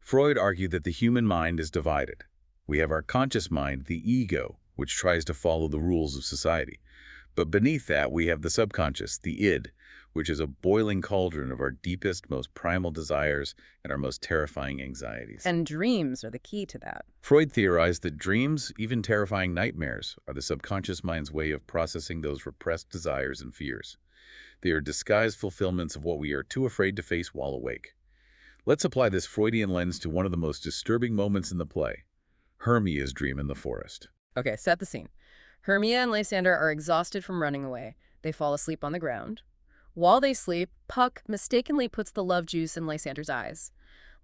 Freud argued that the human mind is divided. We have our conscious mind, the ego, which tries to follow the rules of society. But beneath that, we have the subconscious, the id, which is a boiling cauldron of our deepest, most primal desires and our most terrifying anxieties.
And dreams are the key to that.
Freud theorized that dreams, even terrifying nightmares, are the subconscious mind's way of processing those repressed desires and fears. They are disguised fulfillments of what we are too afraid to face while awake. Let's apply this Freudian lens to one of the most disturbing moments in the play, Hermia's dream in the forest.
Okay, set the scene. Hermia and Lysander are exhausted from running away. They fall asleep on the ground. While they sleep, Puck mistakenly puts the love juice in Lysander's eyes.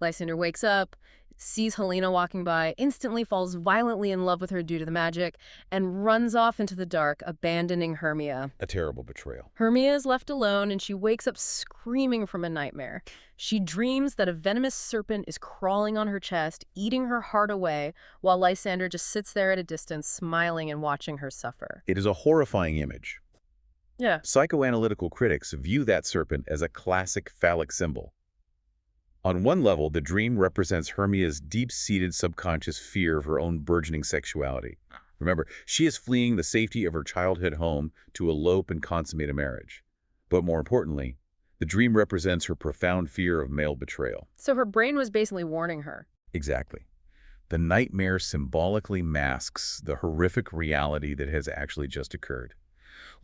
Lysander wakes up, sees Helena walking by, instantly falls violently in love with her due to the magic, and runs off into the dark, abandoning Hermia.
A terrible betrayal.
Hermia is left alone, and she wakes up screaming from a nightmare. She dreams that a venomous serpent is crawling on her chest, eating her heart away, while Lysander just sits there at a distance, smiling and watching her suffer.
It is a horrifying image.
Yeah.
Psychoanalytical critics view that serpent as a classic phallic symbol. On one level, the dream represents Hermia's deep-seated subconscious fear of her own burgeoning sexuality. Remember, she is fleeing the safety of her childhood home to elope and consummate a marriage. But more importantly, the dream represents her profound fear of male betrayal.
So her brain was basically warning her.
Exactly. The nightmare symbolically masks the horrific reality that has actually just occurred.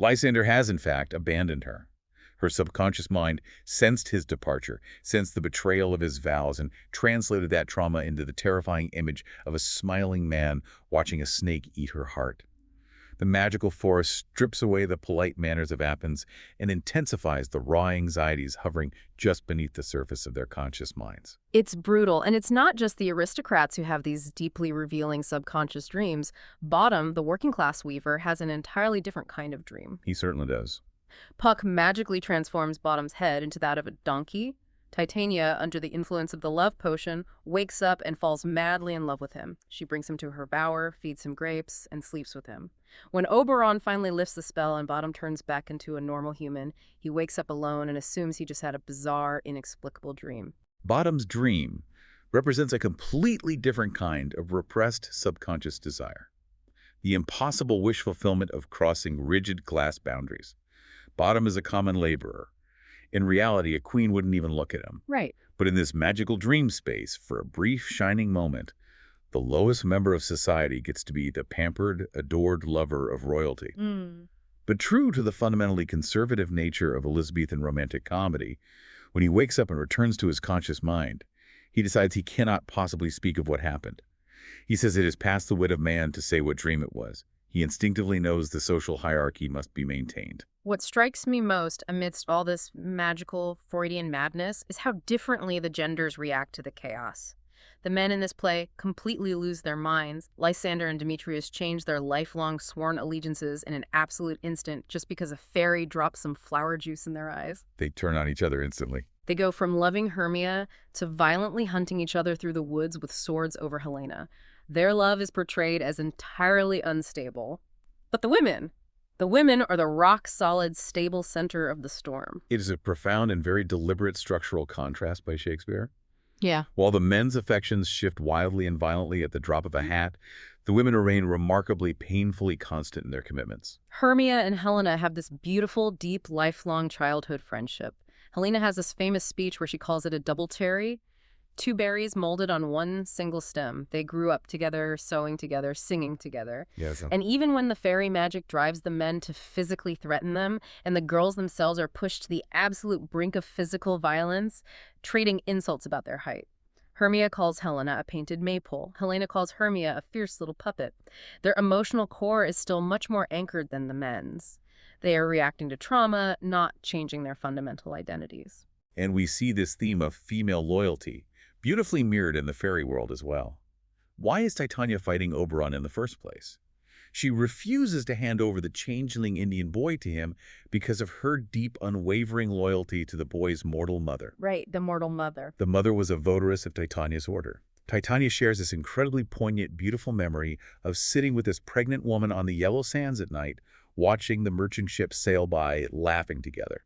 Lysander has, in fact, abandoned her. Her subconscious mind sensed his departure, sensed the betrayal of his vows, and translated that trauma into the terrifying image of a smiling man watching a snake eat her heart. The magical forest strips away the polite manners of Athens and intensifies the raw anxieties hovering just beneath the surface of their conscious minds.
It's brutal, and it's not just the aristocrats who have these deeply revealing subconscious dreams. Bottom, the working-class weaver, has an entirely different kind of dream.
He certainly does.
Puck magically transforms Bottom's head into that of a donkey. Titania, under the influence of the love potion, wakes up and falls madly in love with him. She brings him to her bower, feeds him grapes, and sleeps with him. When Oberon finally lifts the spell and Bottom turns back into a normal human, he wakes up alone and assumes he just had a bizarre, inexplicable dream.
Bottom's dream represents a completely different kind of repressed subconscious desire. The impossible wish fulfillment of crossing rigid class boundaries. Bottom is a common laborer. In reality, a queen wouldn't even look at him.
Right.
But in this magical dream space, for a brief, shining moment, the lowest member of society gets to be the pampered, adored lover of royalty. But true to the fundamentally conservative nature of Elizabethan romantic comedy, when he wakes up and returns to his conscious mind, he decides he cannot possibly speak of what happened. He says it is past the wit of man to say what dream it was. He instinctively knows the social hierarchy must be maintained.
What strikes me most amidst all this magical Freudian madness is how differently the genders react to the chaos. The men in this play completely lose their minds. Lysander and Demetrius change their lifelong sworn allegiances in an absolute instant just because a fairy drops some flower juice in their eyes.
They turn on each other instantly.
They go from loving Hermia to violently hunting each other through the woods with swords over Helena. Their love is portrayed as entirely unstable. But the women are the rock-solid, stable center of the storm.
It is a profound and very deliberate structural contrast by Shakespeare.
Yeah.
While the men's affections shift wildly and violently at the drop of a hat, the women remain remarkably, painfully constant in their commitments.
Hermia and Helena have this beautiful, deep, lifelong childhood friendship. Helena has this famous speech where she calls it a double cherry. Two berries molded on one single stem. They grew up together, sewing together, singing together.
Yes.
And even when the fairy magic drives the men to physically threaten them, and the girls themselves are pushed to the absolute brink of physical violence, trading insults about their height. Hermia calls Helena a painted maypole. Helena calls Hermia a fierce little puppet. Their emotional core is still much more anchored than the men's. They are reacting to trauma, not changing their fundamental identities.
And we see this theme of female loyalty beautifully mirrored in the fairy world as well. Why is Titania fighting Oberon in the first place? She refuses to hand over the changeling Indian boy to him because of her deep, unwavering loyalty to the boy's mortal mother.
Right, the mortal mother.
The mother was a votaress of Titania's order. Titania shares this incredibly poignant, beautiful memory of sitting with this pregnant woman on the yellow sands at night, watching the merchant ships sail by, laughing together.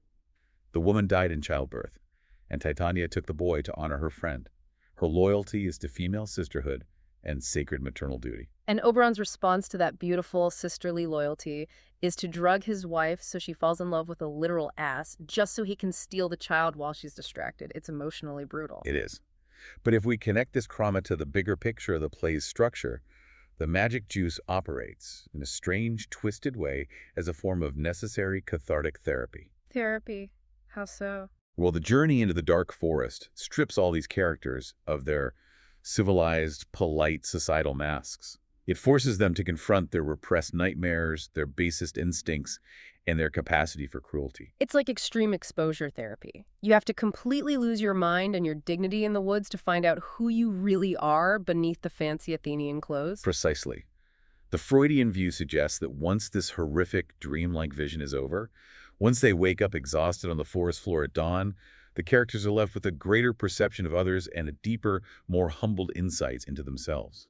The woman died in childbirth, and Titania took the boy to honor her friend. Her loyalty is to female sisterhood and sacred maternal duty.
And Oberon's response to that beautiful sisterly loyalty is to drug his wife so she falls in love with a literal ass just so he can steal the child while she's distracted. It's emotionally brutal.
It is. But if we connect this trauma to the bigger picture of the play's structure, the magic juice operates in a strange, twisted way as a form of necessary cathartic therapy.
Therapy. How so?
Well, the journey into the dark forest strips all these characters of their civilized, polite societal masks. It forces them to confront their repressed nightmares, their basest instincts, and their capacity for cruelty.
It's like extreme exposure therapy. You have to completely lose your mind and your dignity in the woods to find out who you really are beneath the fancy Athenian clothes.
Precisely. The Freudian view suggests that once this horrific, dreamlike vision is over, once they wake up exhausted on the forest floor at dawn, the characters are left with a greater perception of others and a deeper, more humbled insights into themselves.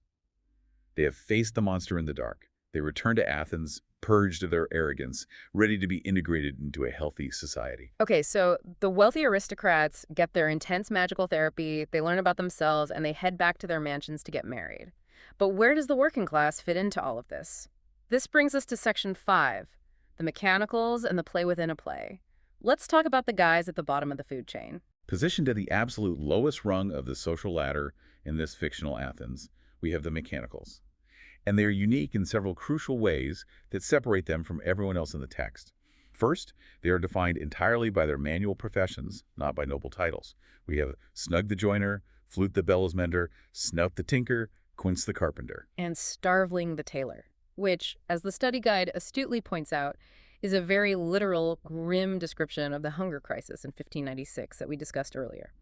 They have faced the monster in the dark. They return to Athens, purged of their arrogance, ready to be integrated into a healthy society.
Okay, so the wealthy aristocrats get their intense magical therapy, they learn about themselves, and they head back to their mansions to get married. But where does the working class fit into all of this? This brings us to Section 5, the mechanicals and the play within a play. Let's talk about the guys at the bottom of the food chain.
Positioned at the absolute lowest rung of the social ladder in this fictional Athens, we have the mechanicals. And they are unique in several crucial ways that separate them from everyone else in the text. First, they are defined entirely by their manual professions, not by noble titles. We have Snug the joiner, Flute the bellows mender, Snout the tinker, Quince the carpenter.
And Starveling the tailor, which, as the study guide astutely points out, is a very literal, grim description of the hunger crisis in 1596 that we discussed earlier.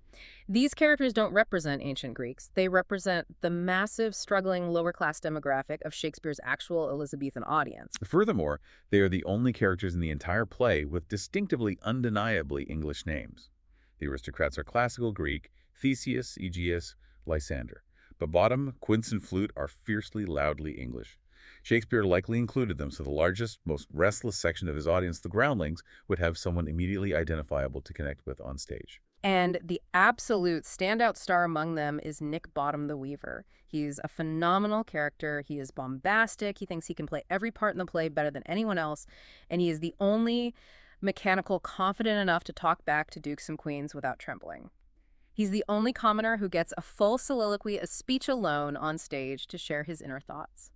These characters don't represent ancient Greeks. They represent the massive, struggling, lower-class demographic of Shakespeare's actual Elizabethan audience.
Furthermore, they are the only characters in the entire play with distinctively, undeniably English names. The aristocrats are classical Greek: Theseus, Aegeus, Lysander. But bottom, Quince and Flute are fiercely, loudly English. Shakespeare likely included them so the largest, most restless section of his audience, the groundlings, would have someone immediately identifiable to connect with on stage.
And the absolute standout star among them is Nick Bottom the Weaver. He's a phenomenal character. He is bombastic. He thinks he can play every part in the play better than anyone else. And he is the only mechanical confident enough to talk back to dukes and queens without trembling. He's the only commoner who gets a full soliloquy, a speech alone on stage to share his inner thoughts.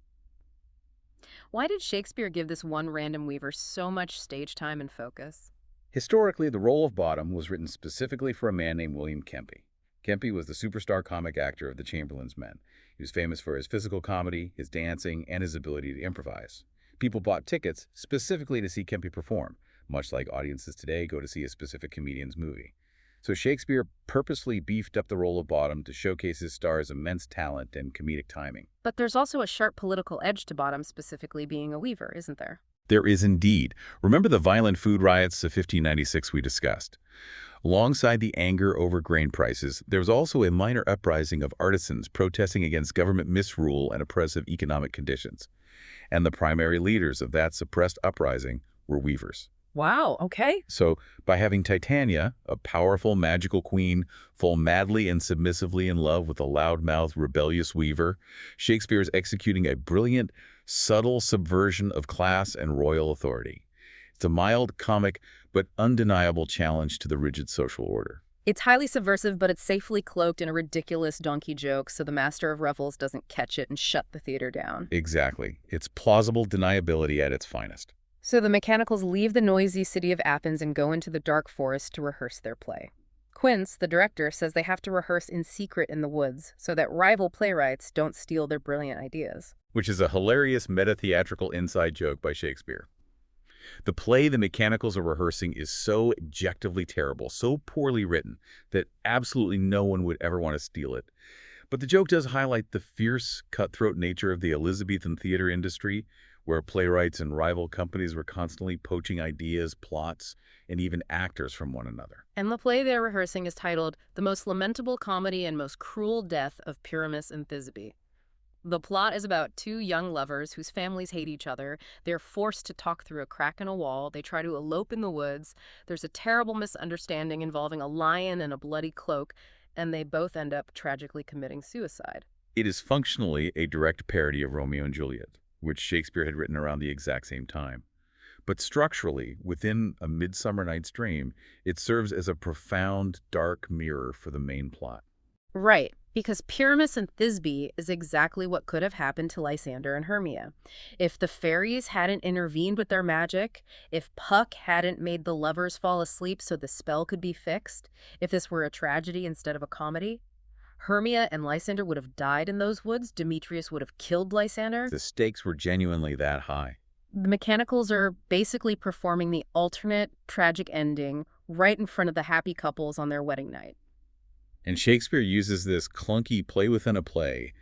Why did Shakespeare give this one random weaver so much stage time and focus?
Historically, the role of Bottom was written specifically for a man named William Kempe. Kempe was the superstar comic actor of the Chamberlain's Men. He was famous for his physical comedy, his dancing, and his ability to improvise. People bought tickets specifically to see Kempe perform, much like audiences today go to see a specific comedian's movie. So Shakespeare purposely beefed up the role of Bottom to showcase his star's immense talent and comedic timing.
But there's also a sharp political edge to Bottom, specifically being a weaver, isn't there?
There is indeed. Remember the violent food riots of 1596 we discussed? Alongside the anger over grain prices, there was also a minor uprising of artisans protesting against government misrule and oppressive economic conditions. And the primary leaders of that suppressed uprising were weavers.
Wow, okay.
So, by having Titania, a powerful magical queen, fall madly and submissively in love with a loud-mouthed, rebellious weaver, Shakespeare is executing a brilliant, subtle subversion of class and royal authority. It's It's a mild, comic, but undeniable challenge to the rigid social order.
It's highly subversive, but it's safely cloaked in a ridiculous donkey joke so the master of revels doesn't catch it and shut the theater down.
Exactly. It's plausible deniability at its finest.
So the mechanicals leave the noisy city of Athens and go into the dark forest to rehearse their play. Quince, the director, says they have to rehearse in secret in the woods so that rival playwrights don't steal their brilliant ideas.
Which is a hilarious meta-theatrical inside joke by Shakespeare. The play the mechanicals are rehearsing is so objectively terrible, so poorly written, that absolutely no one would ever want to steal it. But the joke does highlight the fierce, cutthroat nature of the Elizabethan theater industry, where playwrights and rival companies were constantly poaching ideas, plots, and even actors from one another.
And the play they're rehearsing is titled The Most Lamentable Comedy and Most Cruel Death of Pyramus and Thisbe. The plot is about two young lovers whose families hate each other. They're forced to talk through a crack in a wall. They try to elope in the woods. There's a terrible misunderstanding involving a lion and a bloody cloak, and they both end up tragically committing suicide.
It is functionally a direct parody of Romeo and Juliet, which Shakespeare had written around the exact same time. But structurally, within A Midsummer Night's Dream, it serves as a profound, dark mirror for the main plot.
Right, because Pyramus and Thisbe is exactly what could have happened to Lysander and Hermia. If the fairies hadn't intervened with their magic, if Puck hadn't made the lovers fall asleep so the spell could be fixed, if this were a tragedy instead of a comedy, Hermia and Lysander would have died in those woods, Demetrius would have killed Lysander.
The stakes were genuinely that high.
The mechanicals are basically performing the alternate tragic ending right in front of the happy couples on their wedding night.
And Shakespeare uses this clunky play within a play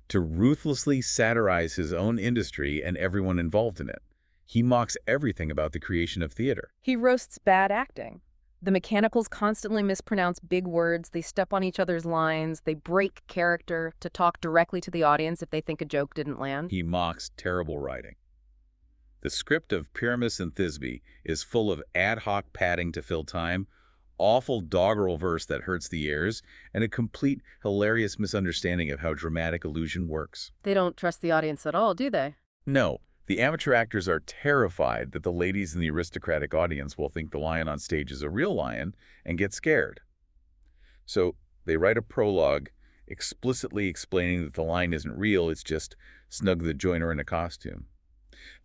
to ruthlessly satirize his own industry and everyone involved in it. He mocks everything about the creation of theater.
He roasts bad acting. The mechanicals constantly mispronounce big words, they step on each other's lines, they break character to talk directly to the audience if they think a joke didn't land.
He mocks terrible writing. The script of Pyramus and Thisbe is full of ad hoc padding to fill time, awful doggerel verse that hurts the ears, and a complete hilarious misunderstanding of how dramatic illusion works.
They don't trust the audience at all, do they?
No, the amateur actors are terrified that the ladies in the aristocratic audience will think the lion on stage is a real lion and get scared. So they write a prologue explicitly explaining that the lion isn't real, it's just Snug the Joiner in a costume.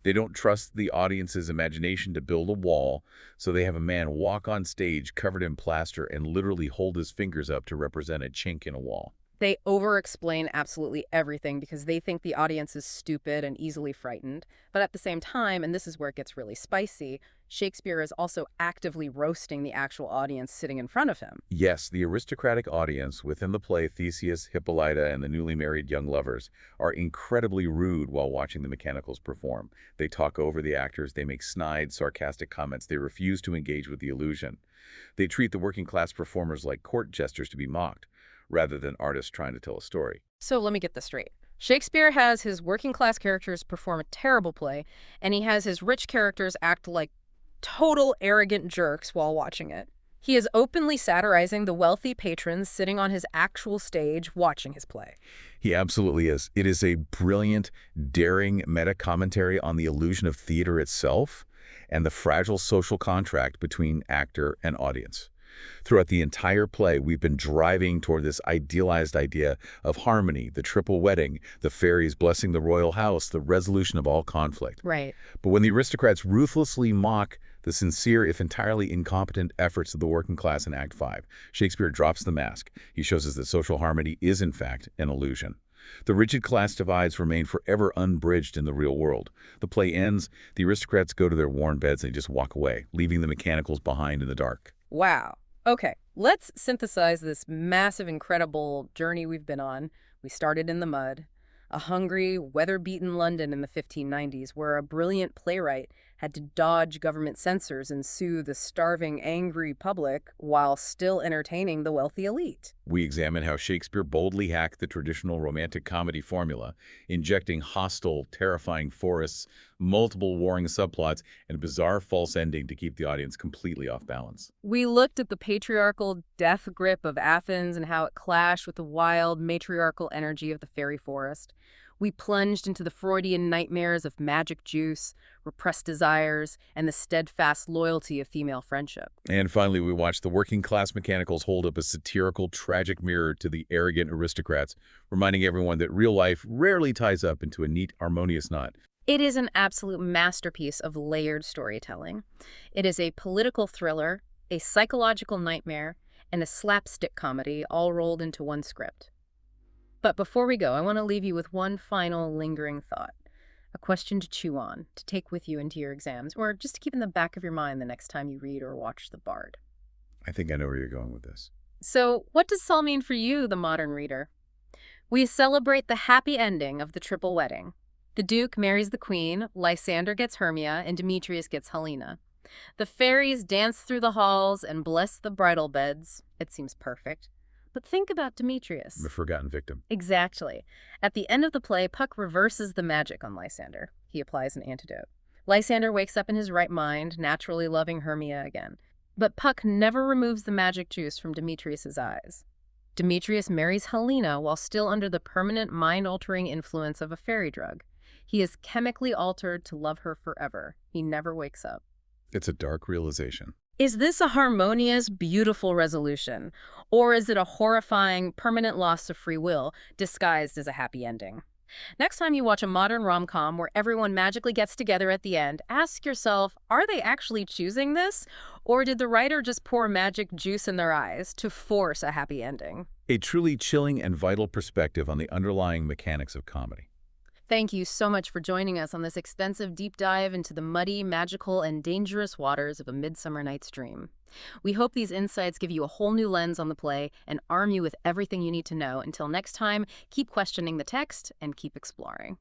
They don't trust the audience's imagination to build a wall, so they have a man walk on stage covered in plaster and literally hold his fingers up to represent a chink in a wall.
They over-explain absolutely everything because they think the audience is stupid and easily frightened. But at the same time, and this is where it gets really spicy, Shakespeare is also actively roasting the actual audience sitting in front of him.
Yes, the aristocratic audience within the play Theseus, Hippolyta, and the newly married young lovers are incredibly rude while watching the mechanicals perform. They talk over the actors, they make snide, sarcastic comments, they refuse to engage with the illusion. They treat the working-class performers like court jesters to be mocked, rather than artists trying to tell a story.
So let me get this straight. Shakespeare has his working-class characters perform a terrible play, and he has his rich characters act like total arrogant jerks while watching it. He is openly satirizing the wealthy patrons sitting on his actual stage watching his play.
He absolutely is. It is a brilliant, daring meta-commentary on the illusion of theater itself and the fragile social contract between actor and audience. Throughout the entire play, we've been driving toward this idealized idea of harmony, the triple wedding, the fairies blessing the royal house, the resolution of all conflict.
Right.
But when the aristocrats ruthlessly mock the sincere, if entirely incompetent, efforts of the working class in Act 5, Shakespeare drops the mask. He shows us that social harmony is, in fact, an illusion. The rigid class divides remain forever unbridged in the real world. The play ends, the aristocrats go to their worn beds and just walk away, leaving the mechanicals behind in the dark.
Wow. Okay, let's synthesize this massive, incredible journey we've been on. We started in the mud, a hungry, weather-beaten London in the 1590s, where a brilliant playwright had to dodge government censors and soothe the starving, angry public while still entertaining the wealthy elite.
We examine how Shakespeare boldly hacked the traditional romantic comedy formula, injecting hostile, terrifying forests, multiple warring subplots, and a bizarre false ending to keep the audience completely off balance.
We looked at the patriarchal death grip of Athens and how it clashed with the wild, matriarchal energy of the fairy forest. We plunged into the Freudian nightmares of magic juice, repressed desires, and the steadfast loyalty of female friendship.
And finally, we watched the working class mechanicals hold up a satirical, tragic mirror to the arrogant aristocrats, reminding everyone that real life rarely ties up into a neat, harmonious knot.
It is an absolute masterpiece of layered storytelling. It is a political thriller, a psychological nightmare, and a slapstick comedy all rolled into one script. But before we go, I want to leave you with one final lingering thought, a question to chew on, to take with you into your exams, or just to keep in the back of your mind the next time you read or watch The Bard.
I think I know where you're going with this.
So, what does Saul mean for you, the modern reader? We celebrate the happy ending of the triple wedding. The Duke marries the Queen, Lysander gets Hermia, and Demetrius gets Helena. The fairies dance through the halls and bless the bridal beds. It seems perfect. But think about Demetrius.
The forgotten victim.
Exactly. At the end of the play, Puck reverses the magic on Lysander. He applies an antidote. Lysander wakes up in his right mind, naturally loving Hermia again. But Puck never removes the magic juice from Demetrius's eyes. Demetrius marries Helena while still under the permanent mind-altering influence of a fairy drug. He is chemically altered to love her forever. He never wakes up.
It's a dark realization.
Is this a harmonious, beautiful resolution? Or is it a horrifying, permanent loss of free will disguised as a happy ending? Next time you watch a modern rom-com where everyone magically gets together at the end, ask yourself, are they actually choosing this? Or did the writer just pour magic juice in their eyes to force a happy ending?
A truly chilling and vital perspective on the underlying mechanics of comedy.
Thank you so much for joining us on this extensive deep dive into the muddy, magical, and dangerous waters of A Midsummer Night's Dream. We hope these insights give you a whole new lens on the play and arm you with everything you need to know. Until next time, keep questioning the text and keep exploring.